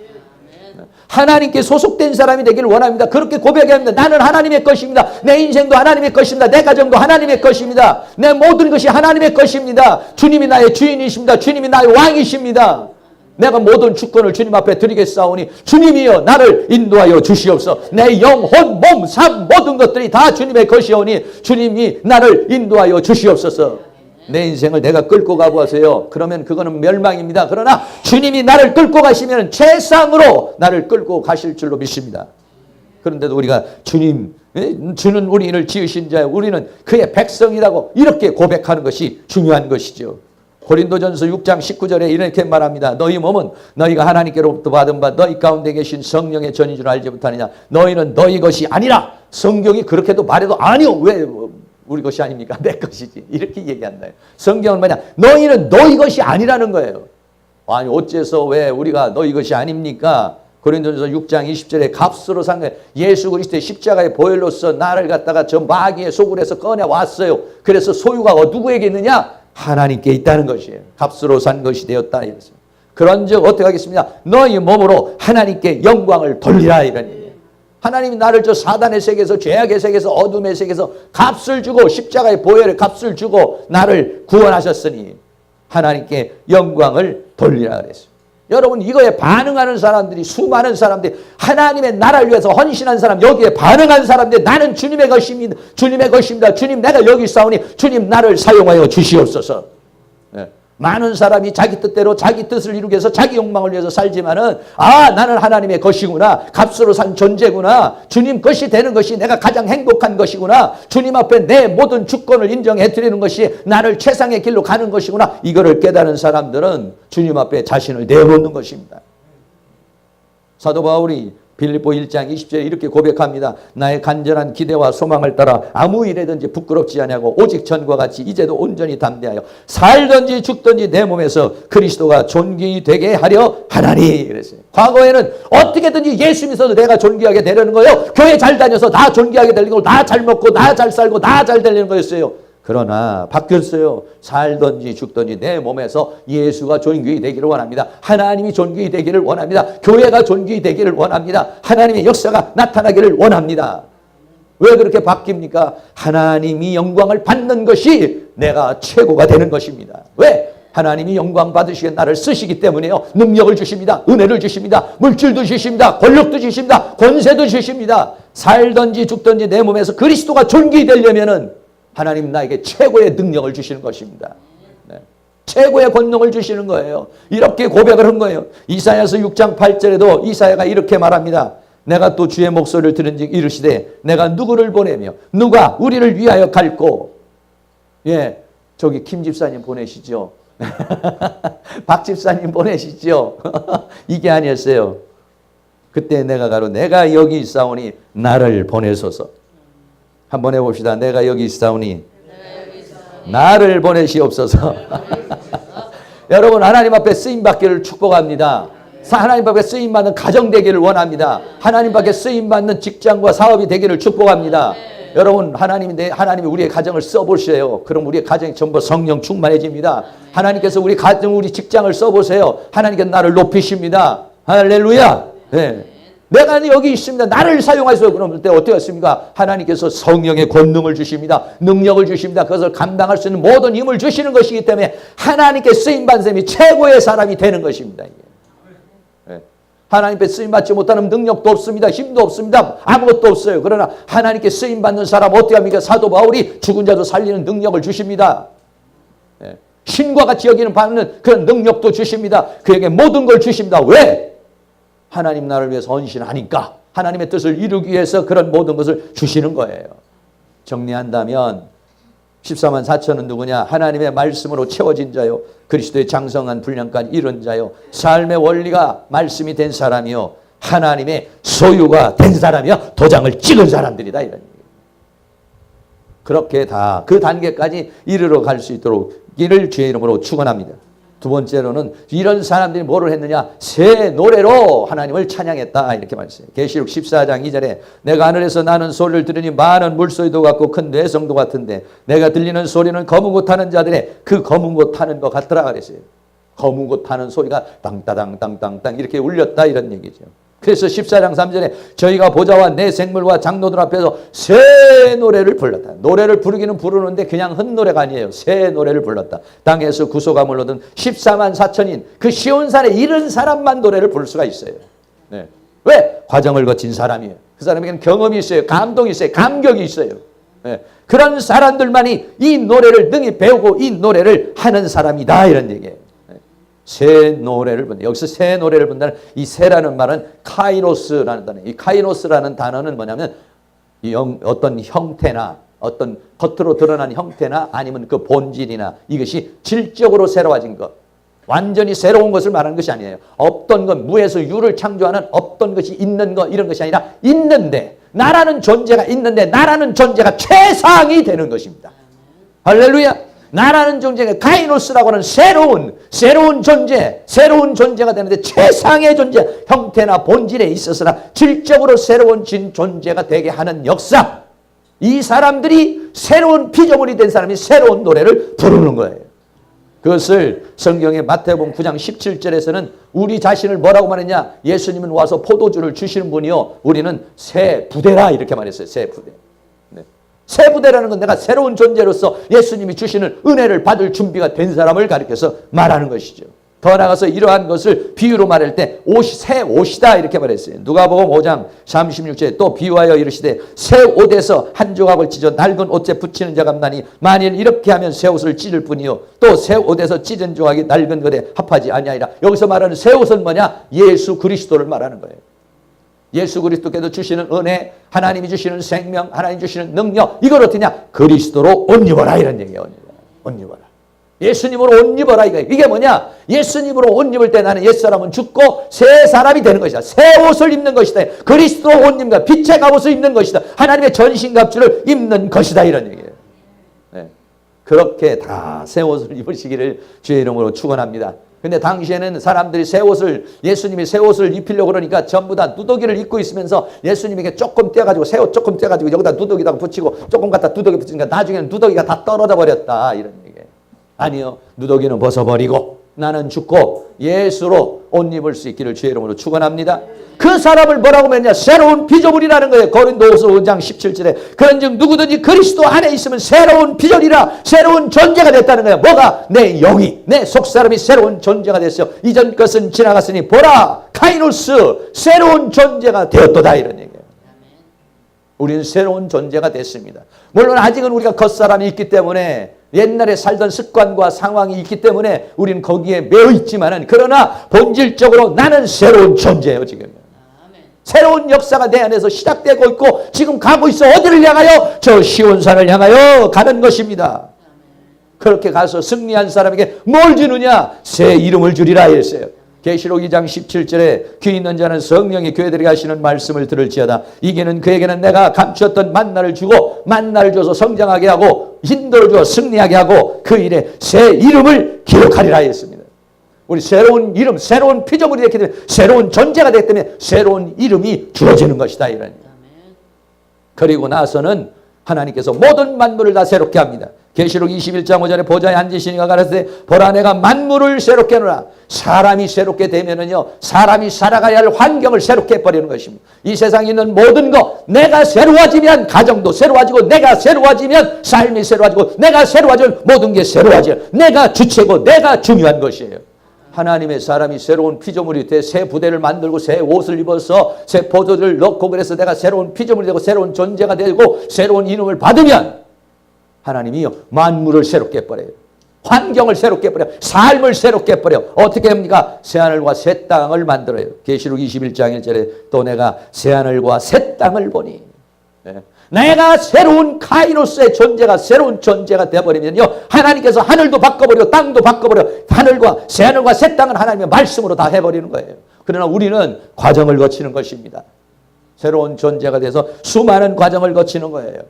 Speaker 1: 하나님께 소속된 사람이 되기를 원합니다. 그렇게 고백합니다. 나는 하나님의 것입니다. 내 인생도 하나님의 것입니다. 내 가정도 하나님의 것입니다. 내 모든 것이 하나님의 것입니다. 주님이 나의 주인이십니다. 주님이 나의 왕이십니다. 내가 모든 주권을 주님 앞에 드리겠사오니 주님이여 나를 인도하여 주시옵소서. 내 영혼, 몸, 삶 모든 것들이 다 주님의 것이오니 주님이 나를 인도하여 주시옵소서. 내 인생을 내가 끌고 가보세요. 그러면 그거는 멸망입니다. 그러나 주님이 나를 끌고 가시면 최상으로 나를 끌고 가실 줄로 믿습니다. 그런데도 우리가 주님, 주는 우리를 지으신 자요 우리는 그의 백성이라고 이렇게 고백하는 것이 중요한 것이죠. 고린도전서 6장 19절에 이렇게 말합니다. 너희 몸은 너희가 하나님께로부터 받은 바 너희 가운데 계신 성령의 전인 줄 알지 못하느냐. 너희는 너희 것이 아니라. 성경이 그렇게도 말해도 아니요. 왜 우리 것이 아닙니까? 내 것이지. 이렇게 얘기한다. 성경은 뭐냐? 너희는 너희 것이 아니라는 거예요. 아니 어째서 왜 우리가 너희 것이 아닙니까? 고린도전서 6장 20절에 값으로 산 거예요. 예수 그리스도의 십자가의 보혈로서 나를 갖다가 저 마귀의 소굴에서 꺼내왔어요. 그래서 소유가 누구에게 있느냐? 하나님께 있다는 것이에요. 값으로 산 것이 되었다. 이랬습니다. 그런즉 어떻게 하겠습니까? 너희 몸으로 하나님께 영광을 돌리라 이런 얘기예요. 하나님이 나를 저 사단의 세계에서 죄악의 세계에서 어둠의 세계에서 값을 주고 십자가의 보혈의 값을 주고 나를 구원하셨으니 하나님께 영광을 돌리라 그랬어요. 여러분 이거에 반응하는 사람들이 수많은 사람들이 하나님의 나라를 위해서 헌신한 사람 여기에 반응한 사람들이 나는 주님의 것입니다. 주님의 것입니다. 주님 내가 여기 있사오니 주님 나를 사용하여 주시옵소서. 네. 많은 사람이 자기 뜻대로 자기 뜻을 이루기 위해서 자기 욕망을 위해서 살지만은 아 나는 하나님의 것이구나. 값으로 산 존재구나. 주님 것이 되는 것이 내가 가장 행복한 것이구나. 주님 앞에 내 모든 주권을 인정해 드리는 것이 나를 최상의 길로 가는 것이구나. 이거를 깨달은 사람들은 주님 앞에 자신을 내놓는 것입니다. 사도 바울이 빌립보 1장 20절에 이렇게 고백합니다. 나의 간절한 기대와 소망을 따라 아무 일에든지 부끄럽지 아니하고 오직 전과 같이 이제도 온전히 담대하여 살든지 죽든지 내 몸에서 그리스도가 존귀 되게 하려 하나니. 그랬어요. 과거에는 어떻게든지 예수 믿어서 내가 존귀하게 되려는 거예요. 교회 잘 다녀서 나 존귀하게 되려는 거고, 나 잘 먹고 나 잘 살고 나 잘 되려는 거였어요. 그러나 바뀌었어요. 살든지 죽든지 내 몸에서 예수가 존귀 되기를 원합니다. 하나님이 존귀 되기를 원합니다. 교회가 존귀 되기를 원합니다. 하나님의 역사가 나타나기를 원합니다. 왜 그렇게 바뀝니까? 하나님이 영광을 받는 것이 내가 최고가 되는 것입니다. 왜? 하나님이 영광 받으시게 나를 쓰시기 때문에요. 능력을 주십니다. 은혜를 주십니다. 물질도 주십니다. 권력도 주십니다. 권세도 주십니다. 살든지 죽든지 내 몸에서 그리스도가 존귀 되려면은 하나님 나에게 최고의 능력을 주시는 것입니다. 네. 최고의 권능을 주시는 거예요. 이렇게 고백을 한 거예요. 이사야서 6장 8절에도 이사야가 이렇게 말합니다. 내가 또 주의 목소리를 들은즉 이르시되 내가 누구를 보내며 누가 우리를 위하여 갈고. 예, 저기 김 집사님 보내시죠. 박 집사님 보내시죠. 이게 아니었어요. 그때 내가 가로 내가 여기 있사오니 나를 보내소서. 한번 해봅시다. 내가 여기 있사오니 나를 보내시옵소서. 여러분, 하나님 앞에 쓰임받기를 축복합니다. 하나님 앞에 쓰임받는 가정 되기를 원합니다. 하나님 앞에 쓰임받는 직장과 사업이 되기를 축복합니다. 여러분, 하나님이 우리의 가정을 써보세요. 그럼 우리의 가정이 전부 성령 충만해집니다. 하나님께서 우리 가정, 우리 직장을 써보세요. 하나님께서 나를 높이십니다. 할렐루야. 네. 내가 여기 있습니다. 나를 사용하세요. 그럼 그때 어떻게 했습니까? 하나님께서 성령의 권능을 주십니다. 능력을 주십니다. 그것을 감당할 수 있는 모든 힘을 주시는 것이기 때문에 하나님께 쓰임받은 사람이 최고의 사람이 되는 것입니다. 네. 하나님께 쓰임받지 못하는 능력도 없습니다. 힘도 없습니다. 아무것도 없어요. 그러나 하나님께 쓰임받는 사람 어떻게 합니까? 사도 바울이 죽은 자도 살리는 능력을 주십니다. 네. 신과 같이 여기는 받는 그런 능력도 주십니다. 그에게 모든 걸 주십니다. 왜? 하나님 나를 위해서 헌신하니까. 하나님의 뜻을 이루기 위해서 그런 모든 것을 주시는 거예요. 정리한다면 14만 4천은 누구냐? 하나님의 말씀으로 채워진 자요, 그리스도의 장성한 분량까지 이룬 자요, 삶의 원리가 말씀이 된 사람이요, 하나님의 소유가 된 사람이요, 도장을 찍은 사람들이다, 이런 얘기예요. 그렇게 다 그 단계까지 이르러 갈 수 있도록 이를 주의 이름으로 축원합니다. 두 번째로는 이런 사람들이 뭐를 했느냐? 새 노래로 하나님을 찬양했다, 이렇게 말했어요. 계시록 14장 2절에 내가 하늘에서 나는 소리를 들으니 많은 물소리도 같고 큰 뇌성도 같은데 내가 들리는 소리는 검은 것 타는 자들의 그 검은 것 타는 것 같더라 그랬어요. 검은 것 타는 소리가 땅따당 땅땅땅 이렇게 울렸다, 이런 얘기죠. 그래서 14장 3절에 저희가 보좌와 내 생물과 장로들 앞에서 새 노래를 불렀다. 노래를 부르기는 부르는데 그냥 헛노래가 아니에요. 새 노래를 불렀다. 땅에서 구속함을 얻은 14만 4천인 그 시온산에 이른 사람만 노래를 부를 수가 있어요. 네. 왜? 과정을 거친 사람이에요. 그 사람에게는 경험이 있어요. 감동이 있어요. 감격이 있어요. 네. 그런 사람들만이 이 노래를 능히 배우고 이 노래를 하는 사람이다, 이런 얘기예요. 새 노래를 본다. 여기서 새 노래를 본다는 이 새라는 말은 카이노스라는 단어. 이 카이노스라는 단어는 뭐냐면 어떤 형태나 어떤 겉으로 드러난 형태나 아니면 그 본질이나 이것이 질적으로 새로워진 것, 완전히 새로운 것을 말하는 것이 아니에요. 없던 것, 무에서 유를 창조하는 없던 것이 있는 것, 이런 것이 아니라 있는데, 나라는 존재가 있는데 나라는 존재가 최상이 되는 것입니다. 할렐루야. 나라는 존재가 카이노스라고 하는 새로운 존재가 되는데 최상의 존재, 형태나 본질에 있어서나 질적으로 새로운 존재가 되게 하는 역사. 이 사람들이 새로운 피조물이 된 사람이 새로운 노래를 부르는 거예요. 그것을 성경의 마태복음 9장 17절에서는 우리 자신을 뭐라고 말했냐? 예수님은 와서 포도주를 주시는 분이요, 우리는 새 부대라, 이렇게 말했어요. 새 부대. 새 부대라는 건 내가 새로운 존재로서 예수님이 주시는 은혜를 받을 준비가 된 사람을 가리켜서 말하는 것이죠. 더 나아가서 이러한 것을 비유로 말할 때 새 옷이다, 이렇게 말했어요. 누가복음 5장 36절에 또 비유하여 이르시되 새 옷에서 한 조각을 찢어 낡은 옷에 붙이는 자가 없나니 만일 이렇게 하면 새 옷을 찢을 뿐이요 또 새 옷에서 찢은 조각이 낡은 것에 합하지 아니하리라. 여기서 말하는 새 옷은 뭐냐? 예수 그리스도를 말하는 거예요. 예수 그리스도께서 주시는 은혜, 하나님이 주시는 생명, 하나님 주시는 능력, 이걸 어떠냐? 그리스도로 옷 입어라, 이런 얘기예요. 옷 입어라. 예수님으로 옷 입어라 이거예요. 이게 뭐냐? 예수님으로 옷 입을 때 나는 옛사람은 죽고 새 사람이 되는 것이다. 새 옷을 입는 것이다. 그리스도 옷 입는 것, 빛의 갑옷을 입는 것이다. 하나님의 전신갑주를 입는 것이다. 이런 얘기예요. 네. 그렇게 다 새 옷을 입으시기를 주의 이름으로 축원합니다. 근데 당시에는 사람들이 새 옷을, 예수님이 새 옷을 입히려고 그러니까 전부 다 누더기를 입고 있으면서 예수님에게 조금 떼가지고, 새 옷 조금 떼가지고 여기다 누더기다가 붙이고 조금 갖다 누더기 붙이니까 나중에는 누더기가 다 떨어져 버렸다. 이런 얘기예요. 아니요. 누더기는 벗어버리고 나는 죽고 예수로 옷 입을 수 있기를 주의 이름으로 축원합니다. 그 사람을 뭐라고 했냐? 새로운 피조물이라는 거예요. 고린도후서 5장 17절에 그런즉 누구든지 그리스도 안에 있으면 새로운 피조물이라, 새로운 존재가 됐다는 거예요. 뭐가? 내 영이, 내 속사람이 새로운 존재가 됐어요. 이전 것은 지나갔으니 보라 카이노스 새로운 존재가 되었도다. 이런 얘기예요. 우리는 새로운 존재가 됐습니다. 물론 아직은 우리가 겉사람이 있기 때문에, 옛날에 살던 습관과 상황이 있기 때문에 우리는 거기에 매여 있지만은, 그러나 본질적으로 나는 새로운 존재예요. 지금 새로운 역사가 내 안에서 시작되고 있고 지금 가고 있어. 어디를 향하여? 저 시온산을 향하여 가는 것입니다. 그렇게 가서 승리한 사람에게 뭘 주느냐? 새 이름을 주리라 했어요. 계시록 2장 17절에 귀 있는 자는 성령이 교회들에게 하시는 말씀을 들을지어다. 이게는 그에게는 내가 감추었던 만나를 주고, 만나를 줘서 성장하게 하고 인도를 주어 승리하게 하고 그 일에 새 이름을 기록하리라 했습니다. 우리 새로운 이름, 새로운 피조물이 됐기 때문에, 새로운 존재가 됐기 때문에 새로운 이름이 주어지는 것이다. 이런. 그리고 나서는 하나님께서 모든 만물을 다 새롭게 합니다. 계시록 21장 5절에 보좌에 앉으시니가 가라사대 보라 내가 만물을 새롭게 하노라. 사람이 새롭게 되면은요, 사람이 살아가야 할 환경을 새롭게 해버리는 것입니다. 이 세상에 있는 모든 것, 내가 새로워지면 가정도 새로워지고, 내가 새로워지면 삶이 새로워지고, 내가 새로워지면 모든 게 새로워져요. 내가 주체고 내가 중요한 것이에요. 하나님의 사람이 새로운 피조물이 돼 새 부대를 만들고 새 옷을 입어서 새 포도를 넣고, 그래서 내가 새로운 피조물이 되고 새로운 존재가 되고 새로운 이름을 받으면 하나님이요 만물을 새롭게 해버려요. 환경을 새롭게 해버려요. 삶을 새롭게 해버려요. 어떻게 합니까? 새하늘과 새 땅을 만들어요. 계시록 21장 1절에 또 내가 새하늘과 새 땅을 보니, 내가 새로운 카이노스의 존재가 새로운 존재가 되어버리면요, 하나님께서 하늘도 바꿔버리고 땅도 바꿔버려. 새하늘과 새 땅을 하나님의 말씀으로 다 해버리는 거예요. 그러나 우리는 과정을 거치는 것입니다. 새로운 존재가 돼서 수많은 과정을 거치는 거예요.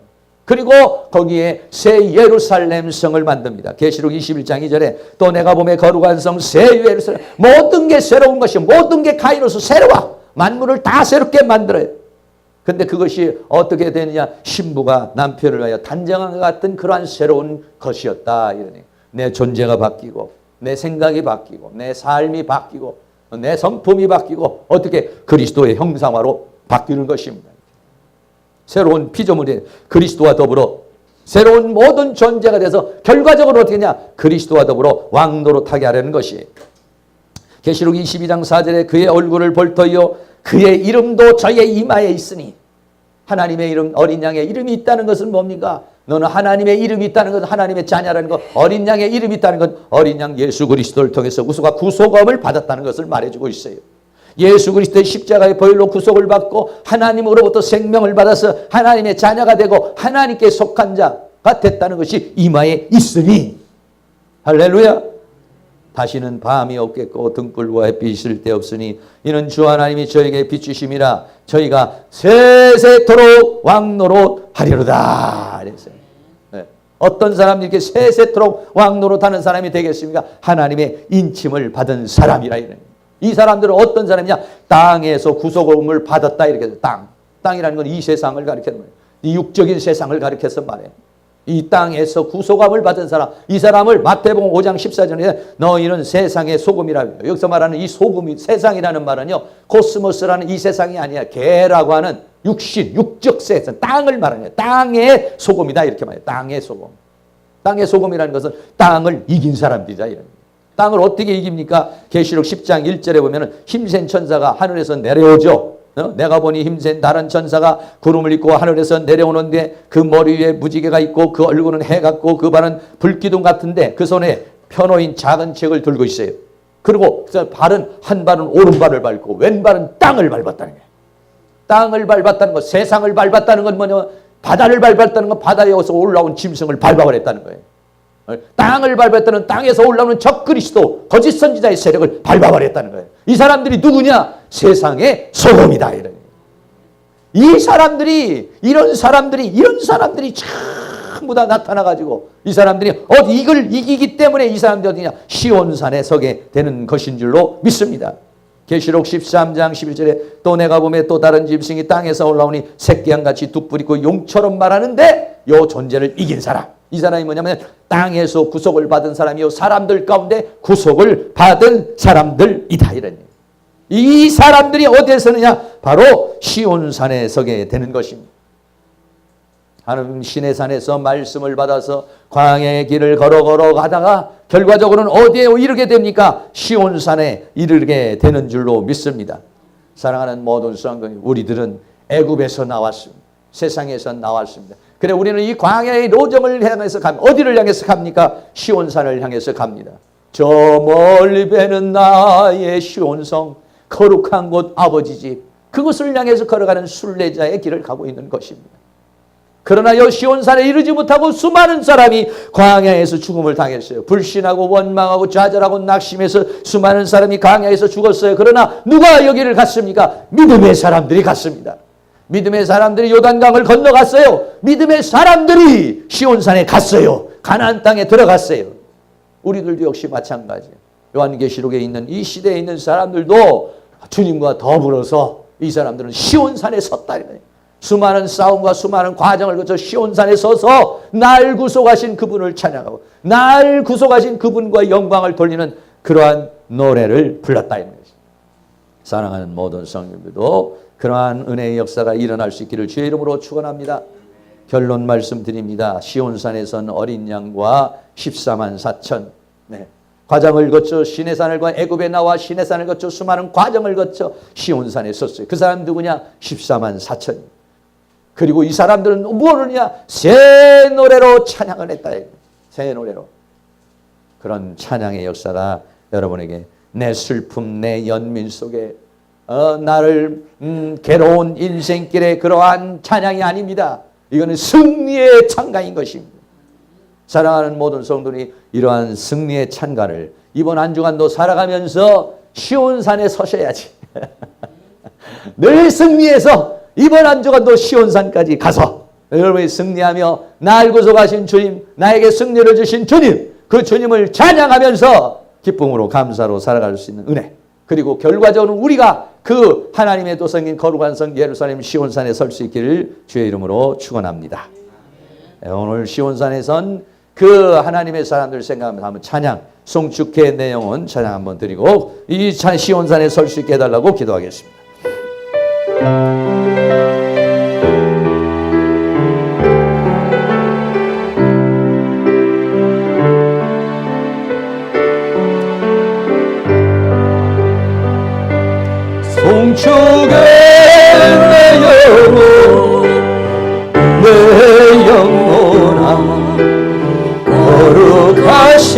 Speaker 1: 그리고 거기에 새 예루살렘 성을 만듭니다. 계시록 21장 2절에 또 내가 보매 거룩한 성 새 예루살렘, 모든 게 새로운 것이, 모든 게 카이노스 새로워. 만물을 다 새롭게 만들어요. 근데 그것이 어떻게 되느냐? 신부가 남편을 위하여 단정한 것 같은 그러한 새로운 것이었다. 이러니 내 존재가 바뀌고, 내 생각이 바뀌고, 내 삶이 바뀌고, 내 성품이 바뀌고, 어떻게? 그리스도의 형상화로 바뀌는 것입니다. 새로운 피조물이 그리스도와 더불어 새로운 모든 존재가 돼서 결과적으로 어떻게 하냐? 그리스도와 더불어 왕노릇하게 하려는 것이. 계시록 22장 4절에 그의 얼굴을 볼 터이요 그의 이름도 저의 이마에 있으니. 하나님의 이름, 어린 양의 이름이 있다는 것은 뭡니까? 너는 하나님의 이름이 있다는 것은 하나님의 자녀라는 것, 어린 양의 이름이 있다는 것, 어린 양 예수 그리스도를 통해서 우수가 구속함을 받았다는 것을 말해주고 있어요. 예수 그리스도의 십자가의 보혈로 구속을 받고 하나님으로부터 생명을 받아서 하나님의 자녀가 되고 하나님께 속한 자가 됐다는 것이 이마에 있으니. 할렐루야. 다시는 밤이 없겠고 등불과 햇빛이 있을 데 없으니 이는 주 하나님이 저에게 비추심이라 저희가 세세토록 왕노릇 하리로다. 그랬어요. 네. 어떤 사람이 이렇게 세세토록 왕노릇 하는 사람이 되겠습니까? 하나님의 인침을 받은 사람이라. 이런. 이 사람들은 어떤 사람이냐? 땅에서 구속을 받았다. 이렇게 해서 땅이라는 건 이 세상을 가리키는 거예요. 이 육적인 세상을 가리켜서 말해요. 이 땅에서 구속함을 받은 사람, 이 사람을 마태복음 5장 14절에 너희는 세상의 소금이라고. 여기서 말하는 이 소금이, 세상이라는 말은요, 코스모스라는 이 세상이 아니야. 개라고 하는 육신, 육적 세상, 땅을 말하는 땅의 소금이다. 이렇게 말해요. 땅의 소금. 땅의 소금이라는 것은 땅을 이긴 사람들이다. 이런. 땅을 어떻게 이깁니까? 계시록 10장 1절에 보면은 힘센 천사가 하늘에서 내려오죠. 내가 보니 힘센 다른 천사가 구름을 입고 하늘에서 내려오는데 그 머리 위에 무지개가 있고 그 얼굴은 해 같고 그 발은 불기둥 같은데 그 손에 펴놓인 작은 책을 들고 있어요. 그리고 발은 한 발은 오른발을 밟고 왼발은 땅을 밟았다는 거예요. 땅을 밟았다는 것, 세상을 밟았다는 건 뭐냐면 바다를 밟았다는 건 바다에서 올라온 짐승을 밟아버렸다는 거예요. 땅을 밟았다는 땅에서 올라오는 적그리스도 거짓 선지자의 세력을 밟아버렸다는 거예요. 이 사람들이 누구냐? 세상의 소금이다. 이 사람들이 이런 사람들이 전부 다 나타나가지고 이 사람들이 이걸 이기기 때문에 이 사람들이 어디냐? 시온산에 서게 되는 것인 줄로 믿습니다. 계시록 13장 11절에 또 내가 보매 또 다른 짐승이 땅에서 올라오니 새끼양같이 두 뿔 있고 용처럼 말하는데 요 존재를 이긴 사람. 이 사람이 뭐냐면 땅에서 구속을 받은 사람이요 사람들 가운데 구속을 받은 사람들이다. 이런 이 사람들이 어디에 서느냐? 바로 시온산에 서게 되는 것입니다. 하나님 시내산에서 말씀을 받아서 광야의 길을 걸어 가다가 결과적으로는 어디에 이르게 됩니까? 시온산에 이르게 되는 줄로 믿습니다. 사랑하는 모든 성도님, 우리들은 애굽에서 나왔습니다. 세상에서 나왔습니다. 그래 우리는 이 광야의 로정을 향해서 갑니다. 어디를 향해서 갑니까? 시온산을 향해서 갑니다. 저 멀리 배는 나의 시온성 거룩한 곳 아버지 집, 그것을 향해서 걸어가는 순례자의 길을 가고 있는 것입니다. 그러나 이 시온산에 이르지 못하고 수많은 사람이 광야에서 죽음을 당했어요. 불신하고 원망하고 좌절하고 낙심해서 수많은 사람이 광야에서 죽었어요. 그러나 누가 여기를 갔습니까? 믿음의 사람들이 갔습니다. 믿음의 사람들이 요단강을 건너갔어요. 믿음의 사람들이 시온산에 갔어요. 가나안 땅에 들어갔어요. 우리들도 역시 마찬가지예요. 요한계시록에 있는 이 시대에 있는 사람들도 주님과 더불어서 이 사람들은 시온산에 섰다. 수많은 싸움과 수많은 과정을 거쳐 시온산에 서서 날 구속하신 그분을 찬양하고 날 구속하신 그분과 영광을 돌리는 그러한 노래를 불렀다. 사랑하는 모든 성도들도 그러한 은혜의 역사가 일어날 수 있기를 주의 이름으로 축원합니다. 결론 말씀드립니다. 시온산에선 어린 양과 14만 4천 과정을 거쳐 시내산을 과 애굽에 나와 시내산을 거쳐 수많은 과정을 거쳐 시온산에 섰어요. 그 사람 누구냐? 14만 4천. 그리고 이 사람들은 무엇이냐? 새 노래로 찬양을 했다. 새 노래로. 그런 찬양의 역사가 여러분에게 내 슬픔, 내 연민 속에 나를 괴로운 인생길의 그러한 찬양이 아닙니다. 이거는 승리의 찬가인 것입니다. 사랑하는 모든 성도들이 이러한 승리의 찬가를 이번 한 주간도 살아가면서 시온산에 서셔야지. 늘 승리해서 이번 한 주간도 시온산까지 가서 여러분이 승리하며 날 구속하신 주님, 나에게 승리를 주신 주님, 그 주님을 찬양하면서 기쁨으로 감사로 살아갈 수 있는 은혜, 그리고 결과적으로 우리가 그 하나님의 도성인 거룩한 성 예루살렘 시온산에 설 수 있기를 주의 이름으로 축원합니다. 오늘 시온산에선 그 하나님의 사람들 생각하면서 한번 찬양, 송축회 내용은 찬양 한번 드리고 이 시온산에 설 수 있게 해달라고 기도하겠습니다. 송축회 내 영혼아 거룩하신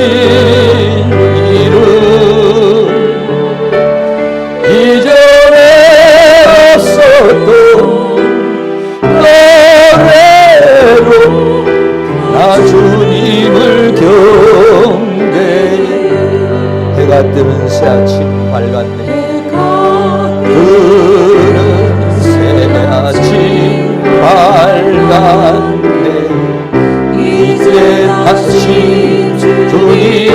Speaker 1: 이름 이전에 없었던 노래로 나 주님을 경배해. 해가 뜨는 새 아침 밝았네. 그는 새 아침 밝았네. 이제 다시 주님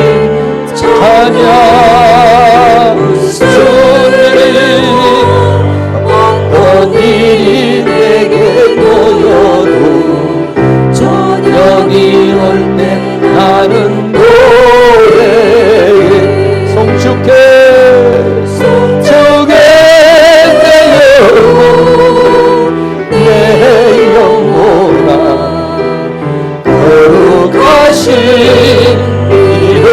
Speaker 1: 찬양. 주님 어떤 일이 내게 놓여도 저녁이 올 때 나는 노래해. 송축해 내 영혼아 거룩하신 이름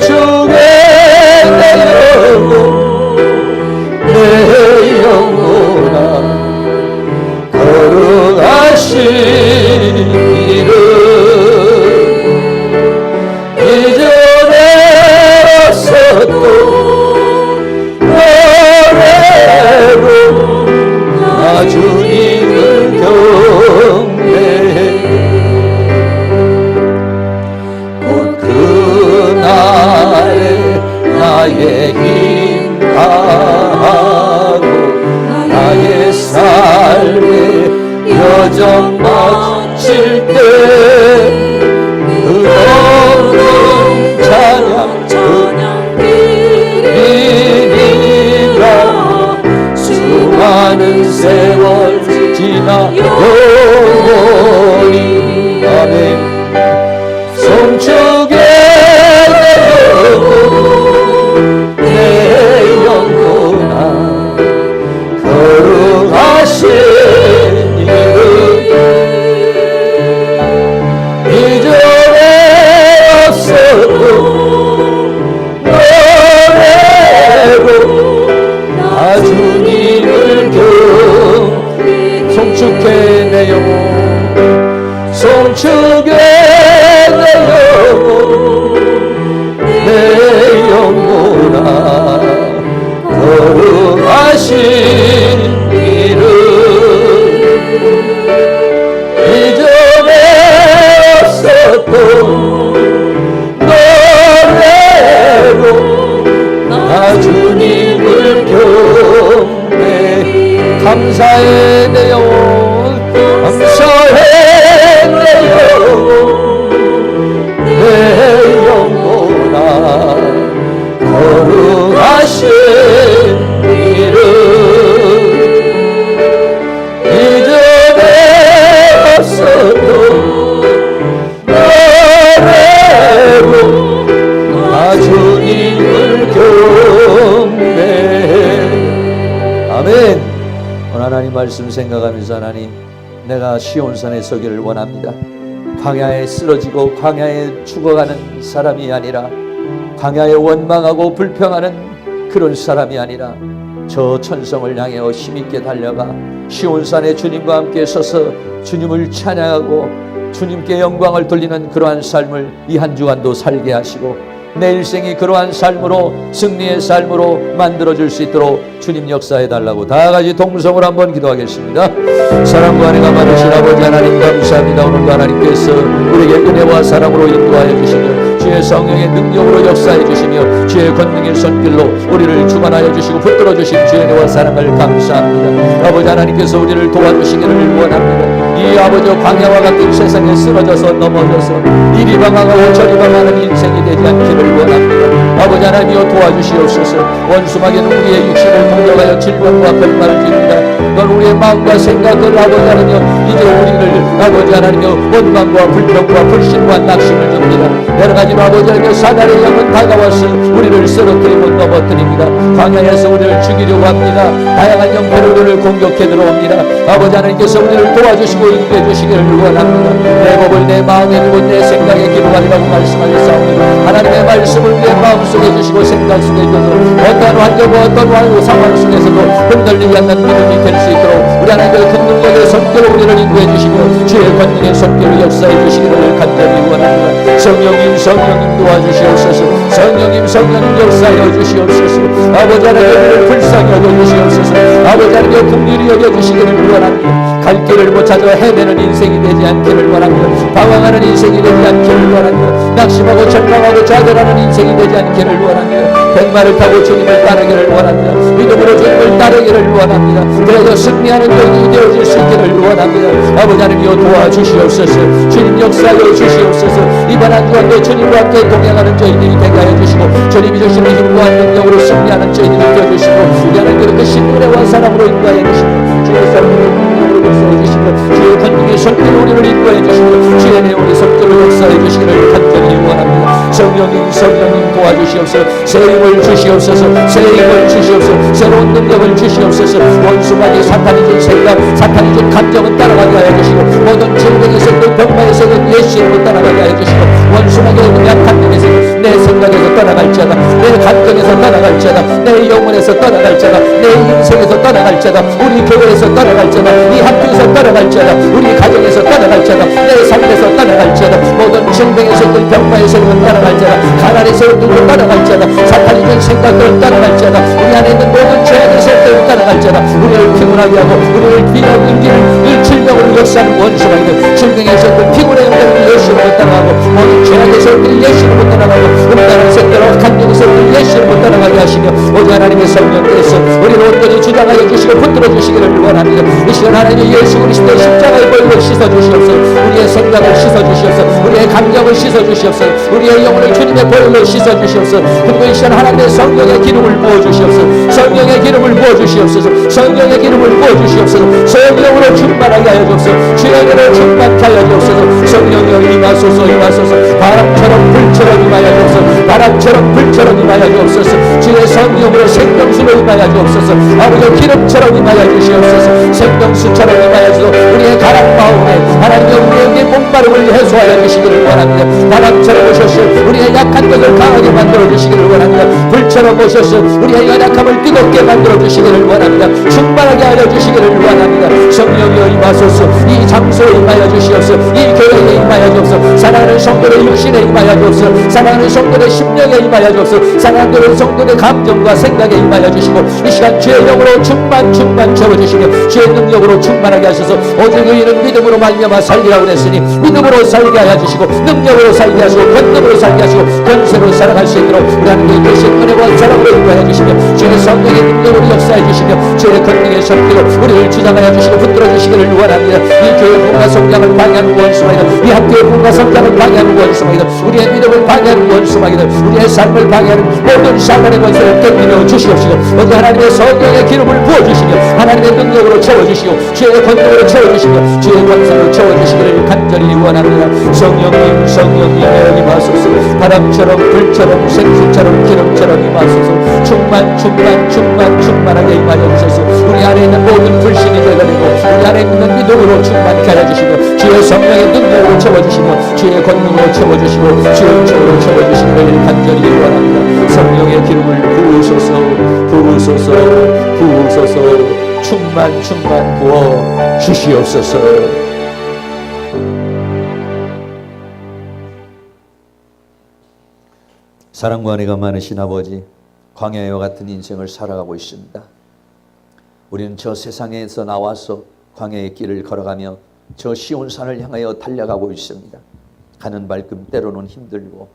Speaker 1: 송축에 내 영혼아 거룩하신 이름 이전에 없었던 노래로 나 주님을 경배해 곧 그날에 나의 힘 다하고 나의 삶의 여정 마칠 때 끝없는 찬양 드리리라 수많은 세월 지나 영원히 아멘 송축에 내 영혼아 거룩하신 이름 이전에 없었던 노래로 나 주님을 송축해 내 영혼 송축해 내 영혼 내 영혼아 거룩하신 이름 이전에 없었던 노래로 나 주님을 경배해 감사해 내 영혼 감사해 내 영혼 내 영혼아 거룩하신 이름 이전에 없었던 노래로 나 주님을 경배해 아멘. 오늘 하나님 말씀 생각하면서 하나님 내가 시온산에 서기를 원합니다. 광야에 쓰러지고 광야에 죽어가는 사람이 아니라 광야에 원망하고 불평하는 그런 사람이 아니라 저 천성을 향해 힘있게 달려가 시온산에 주님과 함께 서서 주님을 찬양하고 주님께 영광을 돌리는 그러한 삶을 이 한 주간도 살게 하시고 내 일생이 그러한 삶으로 승리의 삶으로 만들어줄 수 있도록 주님 역사해달라고 다 같이 동성으로 한번 기도하겠습니다. 사랑과 은혜가 많으신 아버지 하나님 감사합니다. 오늘도 하나님께서 우리에게 은혜와 사랑으로 인도하여 주시며 주의 성령의 능력으로 역사해 주시며 주의 권능의 손길로 우리를 주관하여 주시고 붙들어 주신 주의 은혜와 사랑을 감사합니다. 아버지 하나님께서 우리를 도와주시기를 원합니다. 이 아버지 광야와 같은 세상에 쓰러져서 넘어져서 이리 방황하고 저리 방황하는 인생이 되지 않기를 원합니다. 아버지 하나님이여 도와주시옵소서. 원수막에는 우리의 육신을 공격하여 질병과 병마를 줍니다. 넌 우리의 마음과 생각을 아버지 하나님이여 이제 우리를 아버지 하나님이여 원망과 불평과 불신과 낙심을 줍니다. 여러 가지로 아버지 하나님이여 사단의 영은 다가와서 우리를 쓰러뜨리고 넘어뜨립니다. 광야에서 우리를 죽이려고 합니다. 다양한 형태로 우리를 공격해 들어옵니다. 아버지 하나님께서 우리를 도와주시고 인도해 주시기를 원합니다. 내 법을 내 마음에 두고 내 생각에 기록하리라고 말씀하셨사오니 하나님의 말씀을 우리의 마음속에 주시고 생각 속에 주셔서 어떠한 환경과 어떤 상황 속에서도 흔들리지 않는 믿음이 될 수 있도록 우리 하나님의 큰 능력의 손길로 우리를 인도해 주시고 주의 권능의 손길로 역사해 주시기를 간절히 원합니다. 성령님 도와주시옵소서. 성령님 역사해 주시옵소서. 아버지 하나님 우리를 불쌍히 여겨주시옵소서. 아버지 하나님 긍휼히 여겨주시기를 원합니다. 갈 길을 못 찾아 헤매는 인생이 되지 않기를 원합니다. 방황하는 인생이 되지 않기를 원합니다. 낙심하고 절망하고 좌절하는 인생이 되지 않기를 원합니다. 백마를 타고 주님을 따르기를 원합니다. 믿음으로 주님을 따르기를 원합니다. 그래서 승리하는 영이 되어질 수 있기를 원합니다. 아버지 하나님이여 도와주시옵소서. 주님 역사하여 주시옵소서. 이번 한 주간도 주님과 함께 동행하는 저희들이 되게 하여 주시고 주님이 주시는 힘과 능력으로 승리하는 저희들이 되어주시고 우리 하나님께서 그 신분의 사랑으로 인도하여 주시고 주의 성령으로 역사해 주시고 주의 권능의 손길로 우리를 인도해 주시고 주의 내용의 손길로 역사해 주시기를 간절히 원합니다. 성령님 도와주시옵소서. 새 힘을 주시옵소서. 새 힘을 주시옵소서. 새로운 능력을 주시옵소서. 원수마귀 사탄이 준 생각 사탄이 준 감정은 따라가게 하여 주시고 모든 질병에서 병마에서 예수 이름으로 따라가게 하여 주시고 원수마귀의 약한 영에서 내 생각에서 떠나갈지어다. 내 감정에서 떠나갈지어다. 내 영혼에서 떠나갈지어다. 내 인생에서 떠나갈지어다. 우리 교회에서 떠나갈지어다. 이 학교에서 떠나갈지어다. 우리 가정에서 떠나갈지어다. 내 삶에서 떠나갈지어다. 모든 질병에서든 병마에서든 떠나갈지어다. 가난에서든 떠나갈지어다. 사탄이 준 생각들은 떠나갈지어다. 우리 안에 있는 모든 죄악에서든 떠나갈지어다. 우리를 피곤하게 하고 우리를 비하는 길을 질병으로 역사하는 원수가 질병에서든 피곤의 영향을 예수로 떠나가고 모든 죄악에서든 예수로 떠나가고 음란한 색대로 간증에서든 예수로 떠나가게 하시며 오직 하나님의 성령께서 우리를 온전히 주장하여 주시고 붙들어 주시기를 원합니다. 이 시간 하나님 예수 그리스도의 십자가의 보혈로 씻어 주시옵소서. 우리의 생각을 씻어 주시옵소서. 우리의 감정을 씻어 주시옵소서. 우리의 영혼을 주님의 보혈로 씻어 주시옵소서. 그리고 이 시간 하나님의 성령의 기름을 부어 주시옵소서. 성령의 기름을 부어 주시옵소서. 성령의 기름을 부어 주시옵소서. 성령으로 충만하게 하여 주옵소서. 주의 은혜로 충만케 하여 주옵소서. 성령여 임하소서. 임하소서. 바람처럼 불처럼 임하여 주옵소서. 바람처럼 불처럼 임하여 주옵소서. 주의 성령으로 생명수로 임하여 주옵소서. 아버지 기름처럼 임하여 주시옵소서. 생명수처럼 임하여 주옵소서. 우리의 가난 마음에 하나님의 우리에게 목마름을 해소하여 주시기를 원합니다. 바람처럼 오셔서 우리의 약한 것을 강하게 만들어 주시기를 원합니다. 불처럼 오셔서 우리의 연약함을 뜨겁게 만들어 주시기를 원합니다. 충만하게 하여 주시기를 원합니다. 성령이여 임하소서. 이 장소에 임하여 주시옵소서. 이 교회에 임하여 주옵소서. 사랑하는 성도의 육신에 임하여 주옵소서. 사랑하는 성도의 심령에 임하여 주옵소서. 사랑하는 성도의 감정과 생각에 임하여 주시고 이 시간 주의 영으로 충만 채워주시며 주의 능력으로 충만하게 하셔서 오직 의인은 믿음으로 말미암아 살리라고 했으니 믿음으로 살게 하여 주시고 능력으로 살게 하시고 권능으로 살게 하시고 권세로 살아갈 수 있도록 우리 하나님께 계신 은혜와 사랑으로 인도하여 주시며 주의 성령의 능력으로 역사해 주시며 주의 권능의 섭리로 우리를 주장하여 주시고 붙들어 주시기를 원합니다. 이 교회 분과 성장을 방해하는 원수마이다. 이 학교의 분과 성장을 방해하는 원수마이다. 우리의 믿음을 방해하는 원수마이다. 우리의 삶을 방해하는 모든 사탄의 권세를 깨뜨려 주시옵시고 오직 하나님의 성령의 기름을 부어주시며 하나님의 능력으로 채워주시고 주의 권능으로 채워주시며 주의 권세로 채워주시기를 간절히 원합니다. 성령님 임하소서. 바람처럼 불처럼 생수처럼 기름처럼 임하소서. 충만하게 임하여 주소서. 우리 안에 있는 모든 불신이 되어내고 우리 안에 있는 믿음으로 충만케 하여 주시며 주의 성령의 능력으로 채워주시며 주의 권능으로 채워주시고 주의 은총으로 채워주시기를 간절히 원합니다. 성령의 기름을 부으소서. 충만 부어 주시옵소서. 사랑과 은혜가 많으신 아버지, 광야와 같은 인생을 살아가고 있습니다. 우리는 저 세상에서 나와서 광야의 길을 걸어가며 저 시온산을 향하여 달려가고 있습니다. 가는 발금 때로는 힘들고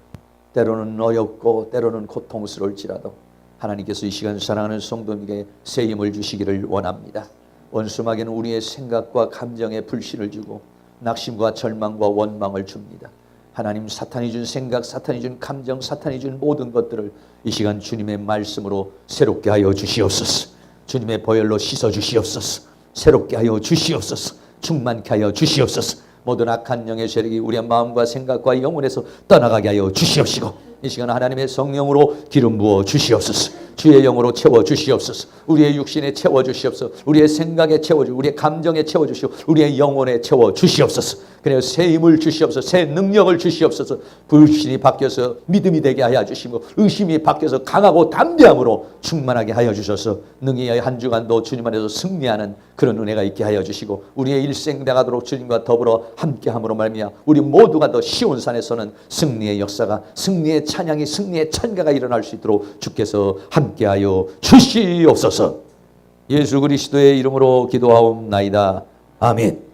Speaker 1: 때로는 어렵고 때로는 고통스러울지라도 하나님께서 이 시간 사랑하는 성도님에게 새 힘을 주시기를 원합니다. 원수마귀는 우리의 생각과 감정에 불신을 주고 낙심과 절망과 원망을 줍니다. 하나님, 사탄이 준 생각, 사탄이 준 감정, 사탄이 준 모든 것들을 이 시간 주님의 말씀으로 새롭게 하여 주시옵소서. 주님의 보혈로 씻어 주시옵소서. 새롭게 하여 주시옵소서. 충만케 하여 주시옵소서. 모든 악한 영의 세력이 우리의 마음과 생각과 영혼에서 떠나가게 하여 주시옵시고 이 시간 하나님의 성령으로 기름 부어 주시옵소서. 주의 영으로 채워 주시옵소서. 우리의 육신에 채워 주시옵소서. 우리의 생각에 채워 주시옵소서. 우리의 감정에 채워 주시옵소서. 우리의 영혼에 채워 주시옵소서. 그래서 새 힘을 주시옵소서. 새 능력을 주시옵소서. 불신이 바뀌어서 믿음이 되게 하여 주시고 의심이 바뀌어서 강하고 담대함으로 충만하게 하여 주셔서 능히 한 주간도 주님 안에서 승리하는 그런 은혜가 있게 하여 주시고 우리의 일생 나가도록 주님과 더불어 함께함으로 말미암아 우리 모두가 더 시온산에서는 승리의 역사가, 승리의 찬양이, 승리의 찬가가 일어날 수 있도록 주께서 함께하여 주시옵소서. 예수 그리스도의 이름으로 기도하옵나이다. 아멘.